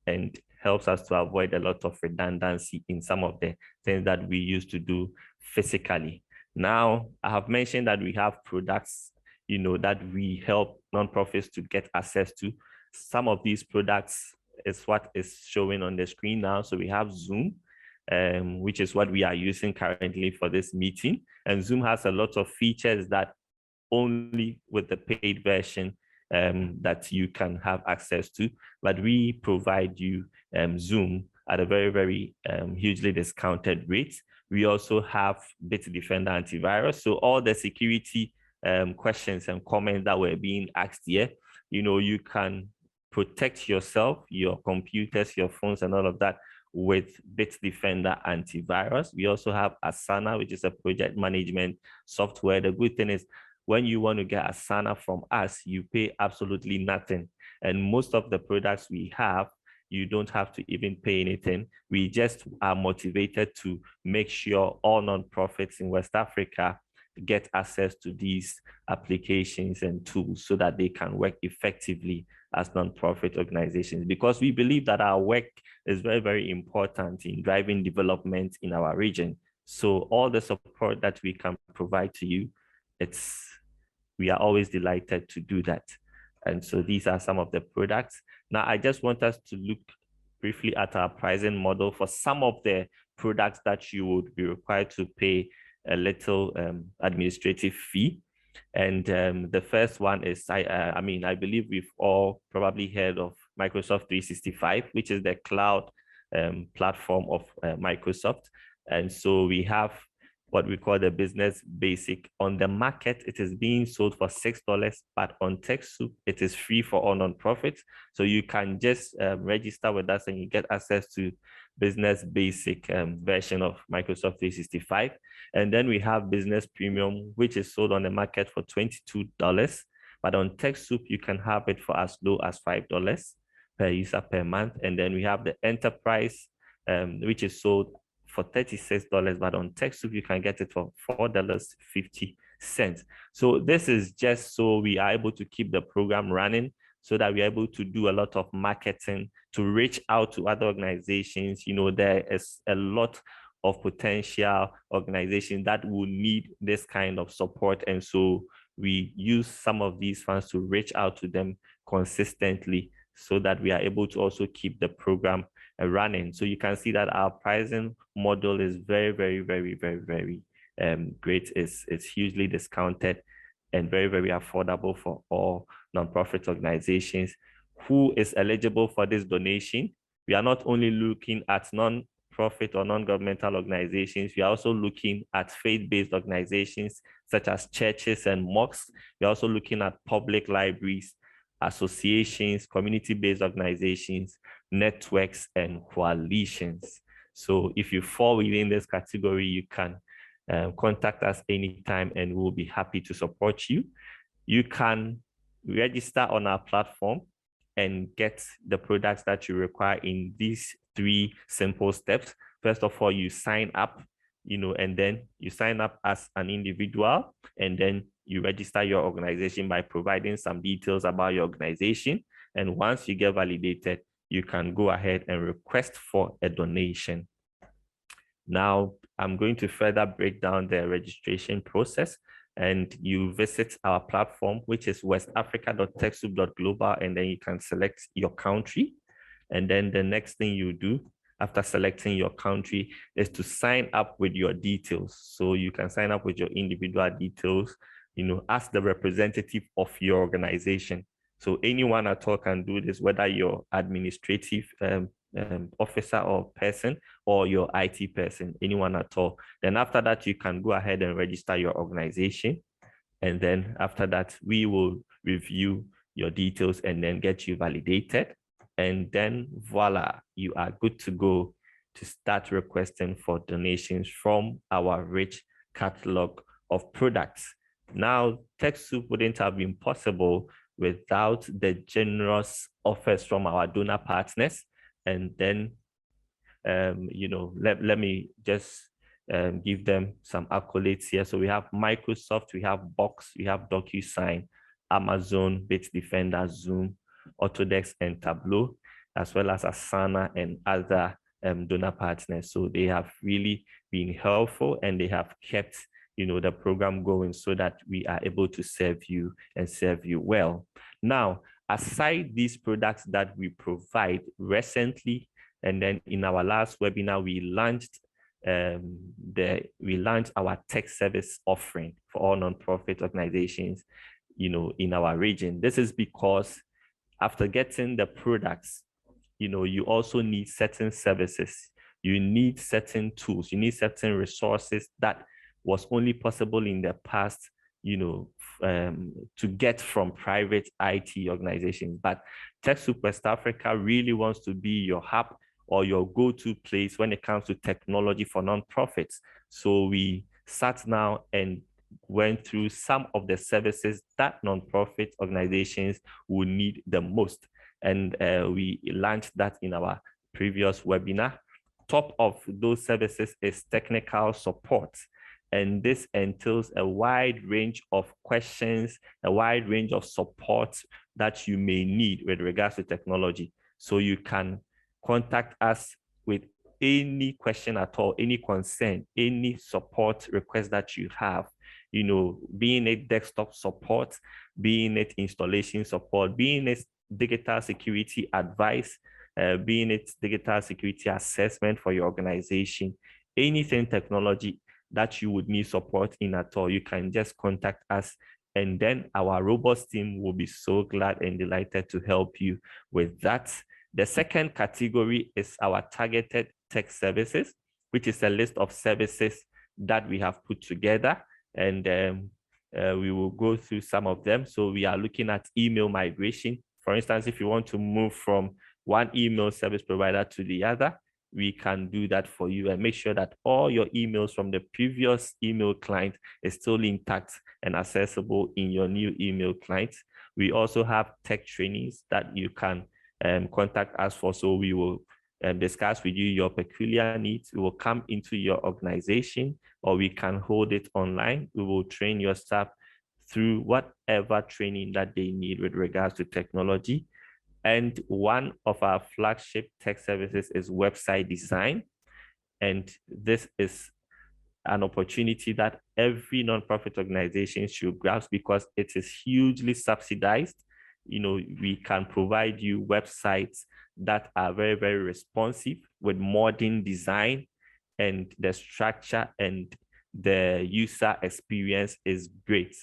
and helps us to avoid a lot of redundancy in some of the things that we used to do physically. Now, I have mentioned that we have products that we help nonprofits to get access to. Some of these products is what is showing on the screen now. So we have Zoom, which is what we are using currently for this meeting. And Zoom has a lot of features that only with the paid version that you can have access to. But we provide you Zoom at a very, very hugely discounted rate. We also have Bitdefender antivirus. So all the security questions and comments that were being asked here, you can protect yourself, your computers, your phones, and all of that with Bitdefender antivirus. We also have Asana, which is a project management software. The good thing is, when you want to get Asana from us, you pay absolutely nothing. And most of the products we have, you don't have to even pay anything. We just are motivated to make sure all nonprofits in West Africa get access to these applications and tools so that they can work effectively as nonprofit organizations, because we believe that our work is very, very important in driving development in our region. So all the support that we can provide to you, we are always delighted to do that. And so these are some of the products. Now, I just want us to look briefly at our pricing model for some of the products that you would be required to pay a little administrative fee. And the first one is, I mean, I believe we've all probably heard of Microsoft 365, which is the cloud platform of Microsoft. And so we have what we call the Business Basic. On the market, it is being sold for $6, but on TechSoup, it is free for all nonprofits. So you can just register with us and you get access to Business Basic version of Microsoft 365. And then we have Business Premium, which is sold on the market for $22. But on TechSoup, you can have it for as low as $5 per user per month. And then we have the Enterprise, which is sold for $36, but on TechSoup, you can get it for $4.50. So this is just so we are able to keep the program running, so that we're able to do a lot of marketing to reach out to other organizations. You know, there is a lot of potential organizations that will need this kind of support. And so we use some of these funds to reach out to them consistently, so that we are able to also keep the program running. So you can see that our pricing model is very, very, very, very, very great. It's hugely discounted and very, very affordable for all nonprofit organizations. Who is eligible for this donation? We are not only looking at non-profit or non-governmental organizations, we are also looking at faith-based organizations such as churches and mosques. We're also looking at public libraries, associations, community-based organizations, networks, and coalitions. So if you fall within this category, you can contact us anytime and we'll be happy to support you. You can register on our platform and get the products that you require in these 3 simple steps. First of all, you sign up, you know, and then you sign up as an individual, and then you register your organization by providing some details about your organization. And once you get validated, you can go ahead and request for a donation. Now, I'm going to further break down the registration process, and you visit our platform, which is westafrica.techsoup.global, and then you can select your country. And then the next thing you do after selecting your country is to sign up with your details. So you can sign up with your individual details, you know, as the representative of your organization. So anyone at all can do this, whether you're administrative officer or person, or your IT person, anyone at all. Then after that, you can go ahead and register your organization. And then after that, we will review your details and then get you validated. And then voila, you are good to go to start requesting for donations from our rich catalog of products. Now, TechSoup wouldn't have been possible without the generous offers from our donor partners. And then, you know, let me just give them some accolades here. So we have Microsoft, we have Box, we have DocuSign, Amazon, Bitdefender, Zoom, Autodesk, and Tableau, as well as Asana and other donor partners. So they have really been helpful, and they have kept, you know, the program going so that we are able to serve you and serve you well. Now, aside these products that we provide recently, and then in our last webinar, we launched our tech service offering for all nonprofit organizations, you know, in our region. This is because after getting the products, you know, you also need certain services, you need certain tools, you need certain resources that was only possible in the past, you know, to get from private IT organizations. But TechSoup West Africa really wants to be your hub or your go-to place when it comes to technology for nonprofits. So we sat down and went through some of the services that nonprofit organizations will need the most. And we launched that in our previous webinar. Top of those services is technical support. And this entails a wide range of questions, a wide range of support that you may need with regards to technology. So you can contact us with any question at all, any concern, any support request that you have, you know, being it desktop support, being it installation support, being it digital security advice, being it digital security assessment for your organization, anything technology, that you would need support in at all, you can just contact us, and then our robust team will be so glad and delighted to help you with that. The second category is our targeted tech services, which is a list of services that we have put together, and we will go through some of them. So we are looking at email migration. For instance, if you want to move from one email service provider to the other, we can do that for you and make sure that all your emails from the previous email client is still intact and accessible in your new email client. We also have tech trainings that you can contact us for. So we will discuss with you your peculiar needs. We will come into your organization, or we can hold it online. We will train your staff through whatever training that they need with regards to technology. And one of our flagship tech services is website design. And this is an opportunity that every nonprofit organization should grasp because it is hugely subsidized. You know, we can provide you websites that are very, very responsive with modern design, and the structure and the user experience is great.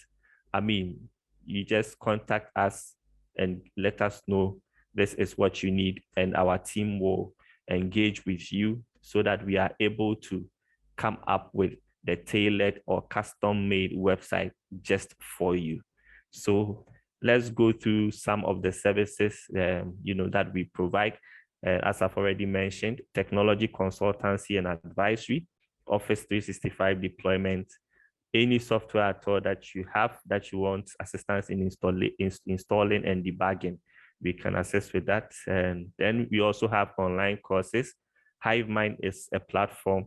I mean, you just contact us and let us know this is what you need, and our team will engage with you so that we are able to come up with the tailored or custom-made website just for you. So let's go through some of the services that we provide. As I've already mentioned, technology consultancy and advisory, Office 365 deployment, any software at all that you have that you want assistance in installing and debugging, we can assist with that. And then we also have online courses. HiveMind is a platform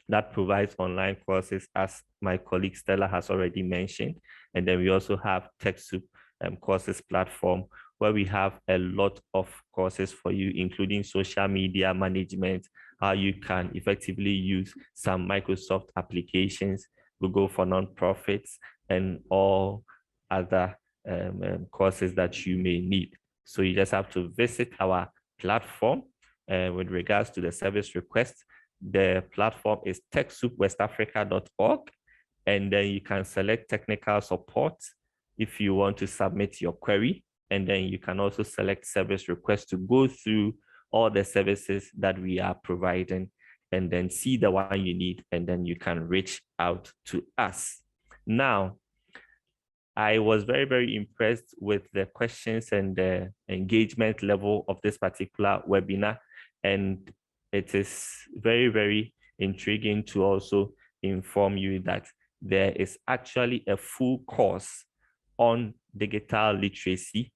that provides online courses, as my colleague Stella has already mentioned. And then we also have TechSoup courses platform, where we have a lot of courses for you, including social media management, how you can effectively use some Microsoft applications, Google for Nonprofits, and all other courses that you may need. So you just have to visit our platform. With regards to the service request, the platform is TechSoupWestAfrica.org, and then you can select technical support if you want to submit your query, and then you can also select service request to go through all the services that we are providing, and then see the one you need, and then you can reach out to us. Now, I was very, very impressed with the questions and the engagement level of this particular webinar, and it is very, very intriguing to also inform you that there is actually a full course on digital literacy.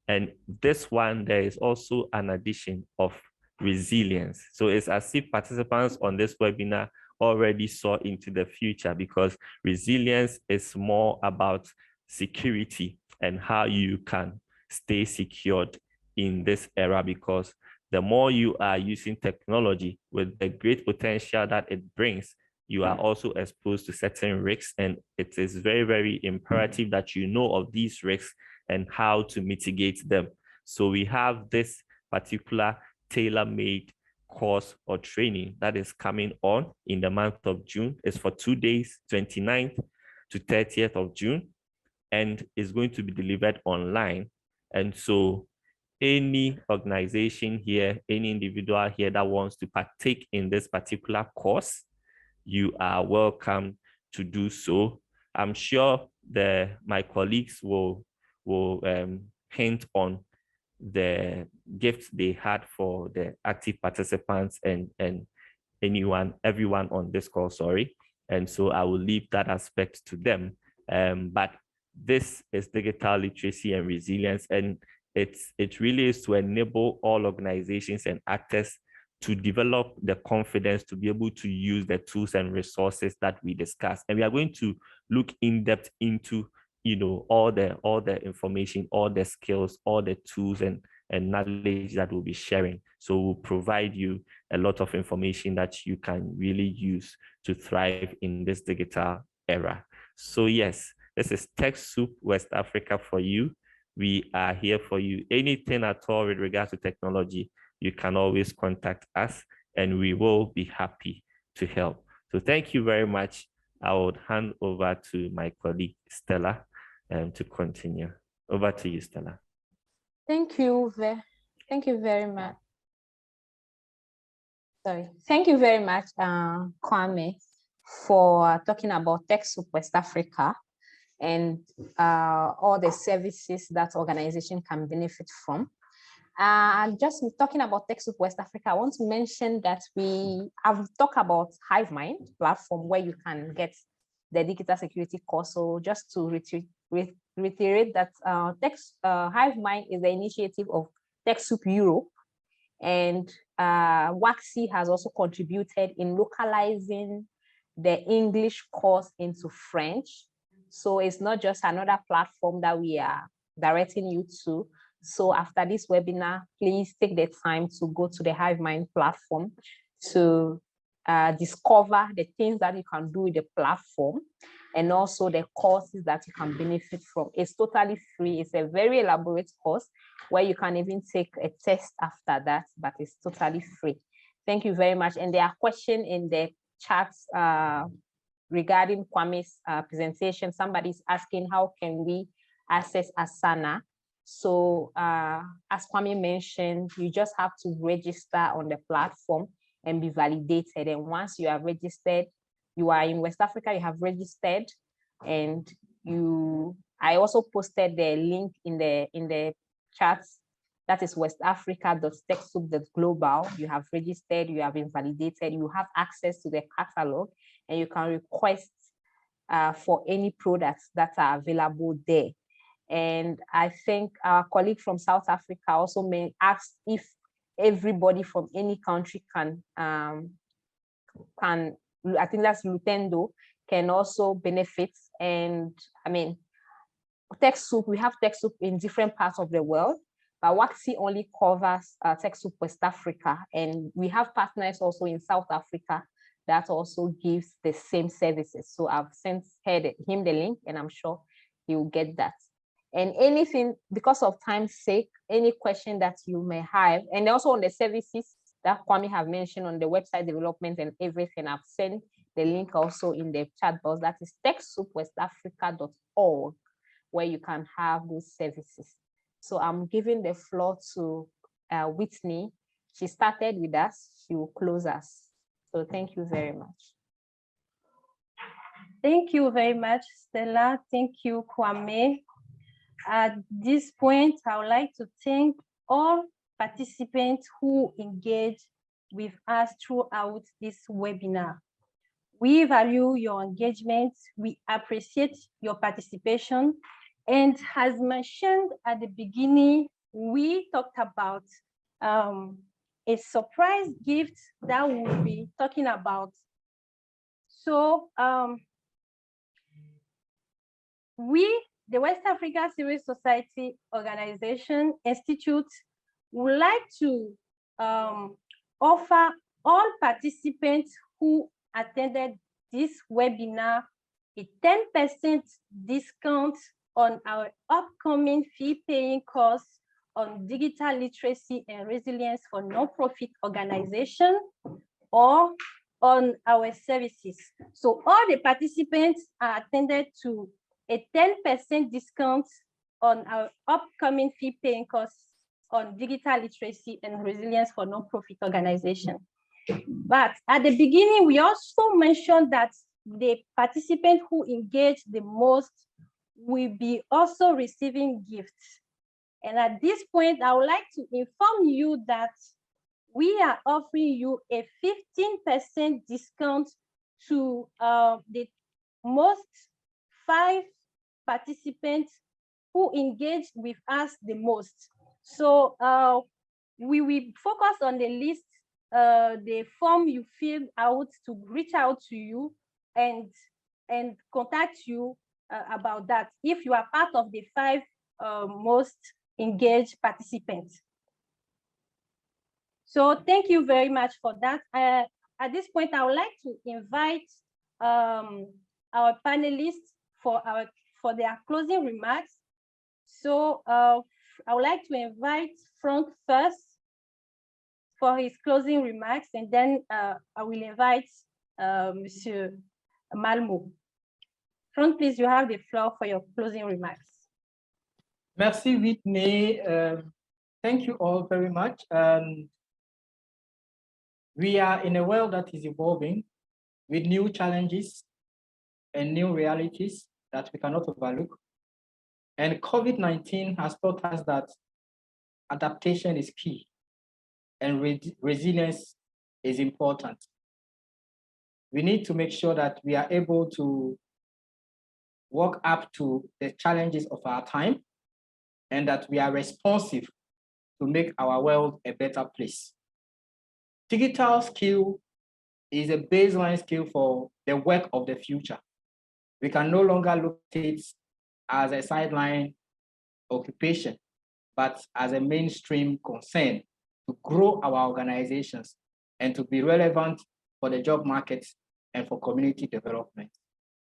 And this one, there is also an addition of resilience. So it's as if participants on this webinar already saw into the future, because resilience is more about security and how you can stay secured in this era, because the more you are using technology with the great potential that it brings, you are also exposed to certain risks, and it is very, very imperative that you know of these risks and how to mitigate them. So we have this particular tailor-made course or training that is coming on in the month of June. It's for 2 days, 29th to 30th of June, and is going to be delivered online. And so any organization here, any individual here that wants to partake in this particular course, you are welcome to do so. I'm sure my colleagues will hint on the gifts they had for the active participants and everyone on this call, sorry. And so I will leave that aspect to them. But this is digital literacy and resilience, and it really is to enable all organizations and actors to develop the confidence to be able to use the tools and resources that we discuss. And we are going to look in depth into, all the information, all the skills, all the tools and knowledge that we'll be sharing. So we'll provide you a lot of information that you can really use to thrive in this digital era. So yes, this is TechSoup West Africa for you. We are here for you. Anything at all with regards to technology, you can always contact us and we will be happy to help. So thank you very much. I would hand over to my colleague Stella to continue. Over to you, Stella. Thank you very much. Sorry. Thank you very much, Kwame, for talking about TechSoup West Africa and all the services that organization can benefit from. Just talking about TechSoup West Africa, I want to mention that we have talked about HiveMind platform where you can get the digital security course. So just to reiterate that HiveMind is the initiative of TechSoup Europe, and WACC has also contributed in localizing the English course into French. So it's not just another platform that we are directing you to. So after this webinar, please take the time to go to the HiveMind platform to discover the things that you can do with the platform and also the courses that you can benefit from. It's totally free. It's a very elaborate course where you can even take a test after that, but it's totally free. Thank you very much. And there are questions in the chats regarding Kwame's presentation. Somebody's asking, how can we access Asana? So as Kwame mentioned, you just have to register on the platform and be validated. And once you are registered, you are in West Africa, you have registered, and I also posted the link in the chats. That is westafrica.techsoup.global. You have registered, you have been validated, you have access to the catalog, and you can request for any products that are available there. And I think our colleague from South Africa also may ask if everybody from any country can, I think that's Lutendo, can also benefit. And I mean, TechSoup, we have TechSoup in different parts of the world, but WACC only covers TechSoup West Africa. And we have partners also in South Africa that also gives the same services. So I've sent him the link, and I'm sure he will get that. And anything, because of time's sake, any question that you may have, and also on the services that Kwame have mentioned on the website development and everything, I've sent the link also in the chat box. That is techsoupwestafrica.org, where you can have those services. So I'm giving the floor to Whitney. She started with us, she will close us. So thank you very much. Thank you very much, Stella. Thank you, Kwame. At this point, I would like to thank all participants who engaged with us throughout this webinar. We value your engagement. We appreciate your participation. And as mentioned at the beginning, we talked about a surprise gift that we'll be talking about. So the West Africa Civil Society Organization Institute would like to offer all participants who attended this webinar a 10% discount on our upcoming fee-paying course on digital literacy and resilience for non-profit organizations, or on our services. So all the participants are attended to a 10% discount on our upcoming fee-paying course on digital literacy and resilience for non-profit organizations. But at the beginning, we also mentioned that the participants who engage the most will be also receiving gifts. And at this point, I would like to inform you that we are offering you a 15% discount to the most 5 participants who engaged with us the most. So we will focus on the list, the form you filled out to reach out to you and contact you about that if you are part of the 5 most engaged participants. So thank you very much for that. At this point, I would like to invite our panelists for their closing remarks. So I would like to invite Frank first for his closing remarks, and then I will invite Monsieur Malmo. Frank, please, you have the floor for your closing remarks. Merci, Whitney. Thank you all very much. We are in a world that is evolving with new challenges and new realities that we cannot overlook. And COVID-19 has taught us that adaptation is key and resilience is important. We need to make sure that we are able to walk up to the challenges of our time and that we are responsive to make our world a better place. Digital skill is a baseline skill for the work of the future. We can no longer look at it as a sideline occupation, but as a mainstream concern to grow our organizations and to be relevant for the job market and for community development.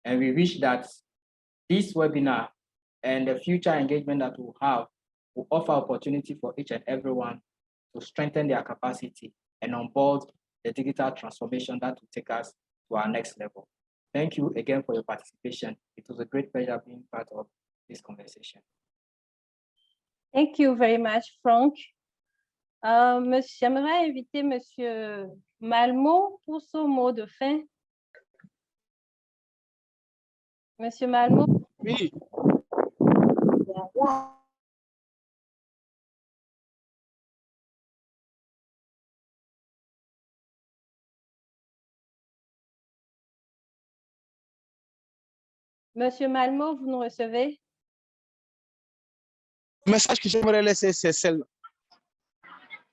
And we wish that this webinar and the future engagement that we'll have will offer opportunity for each and everyone to strengthen their capacity and onboard the digital transformation that will take us to our next level. Thank you again for your participation. It was a great pleasure being part of this conversation. Thank you very much, Frank. J'aimerais inviter Monsieur Malmo pour son mot de fin. Monsieur Malmo. Oui. Monsieur Malmo, vous nous recevez? Le message que j'aimerais laisser, c'est celle.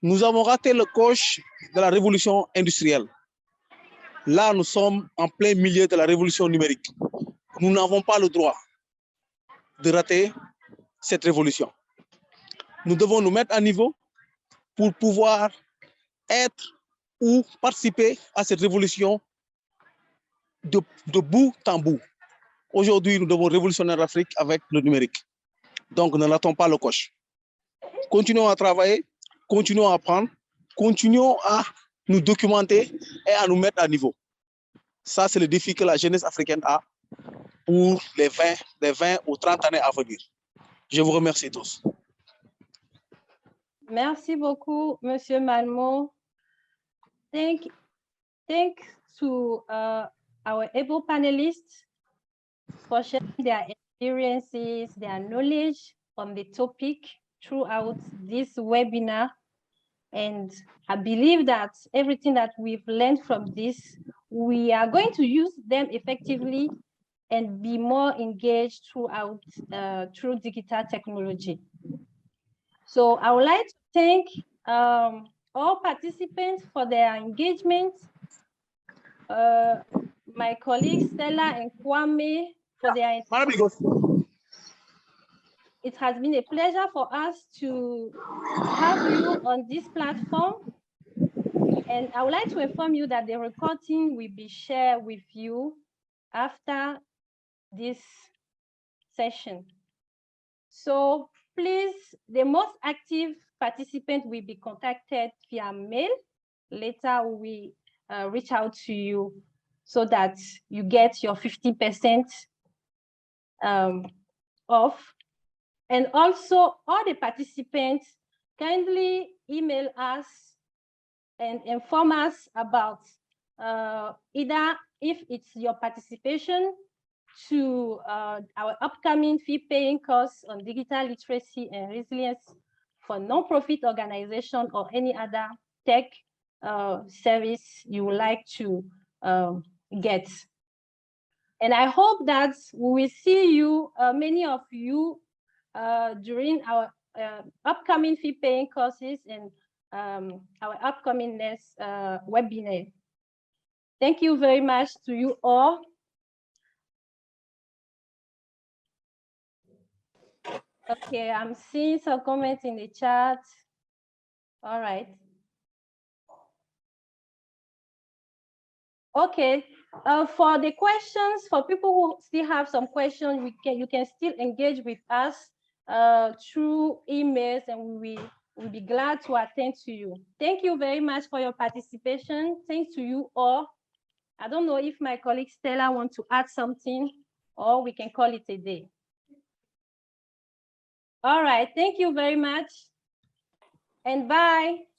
Nous avons raté le coche de la révolution industrielle. Là, nous sommes en plein milieu de la révolution numérique. Nous n'avons pas le droit de rater cette révolution. Nous devons nous mettre à niveau pour pouvoir être ou participer à cette révolution de bout en bout. Aujourd'hui, nous devons révolutionner l'Afrique avec le numérique. Donc, ne ratons pas le coche. Continuons à travailler, continuons à apprendre, continuons à nous documenter et à nous mettre à niveau. Ça, c'est le défi que la jeunesse africaine a pour les 20 ou 30 années à venir. Je vous remercie tous. Merci beaucoup, Monsieur Malmo. Thanks to our able panelists for sharing their experiences, their knowledge on the topic throughout this webinar. And I believe that everything that we've learned from this, we are going to use them effectively and be more engaged throughout through digital technology. So I would like to thank all participants for their engagement, my colleagues Stella and Kwame for their It has been a pleasure for us to have you on this platform. And I would like to inform you that the recording will be shared with you after this session. So please, the most active participant will be contacted via mail. Later, we reach out to you so that you get your 50% off. And also, all the participants kindly email us and inform us about either if it's your participation to our upcoming fee-paying course on digital literacy and resilience for non-profit organization or any other tech service you would like to get. And I hope that we will see you, many of you, during our upcoming fee-paying courses and our upcoming next webinar. Thank you very much to you all. Okay, I'm seeing some comments in the chat. All right. Okay, for the questions, for people who still have some questions, you can still engage with us through emails, and we'll be glad to attend to you. Thank you very much for your participation. Thanks to you all. I don't know if my colleague Stella wants to add something, or we can call it a day. All right, thank you very much, and bye.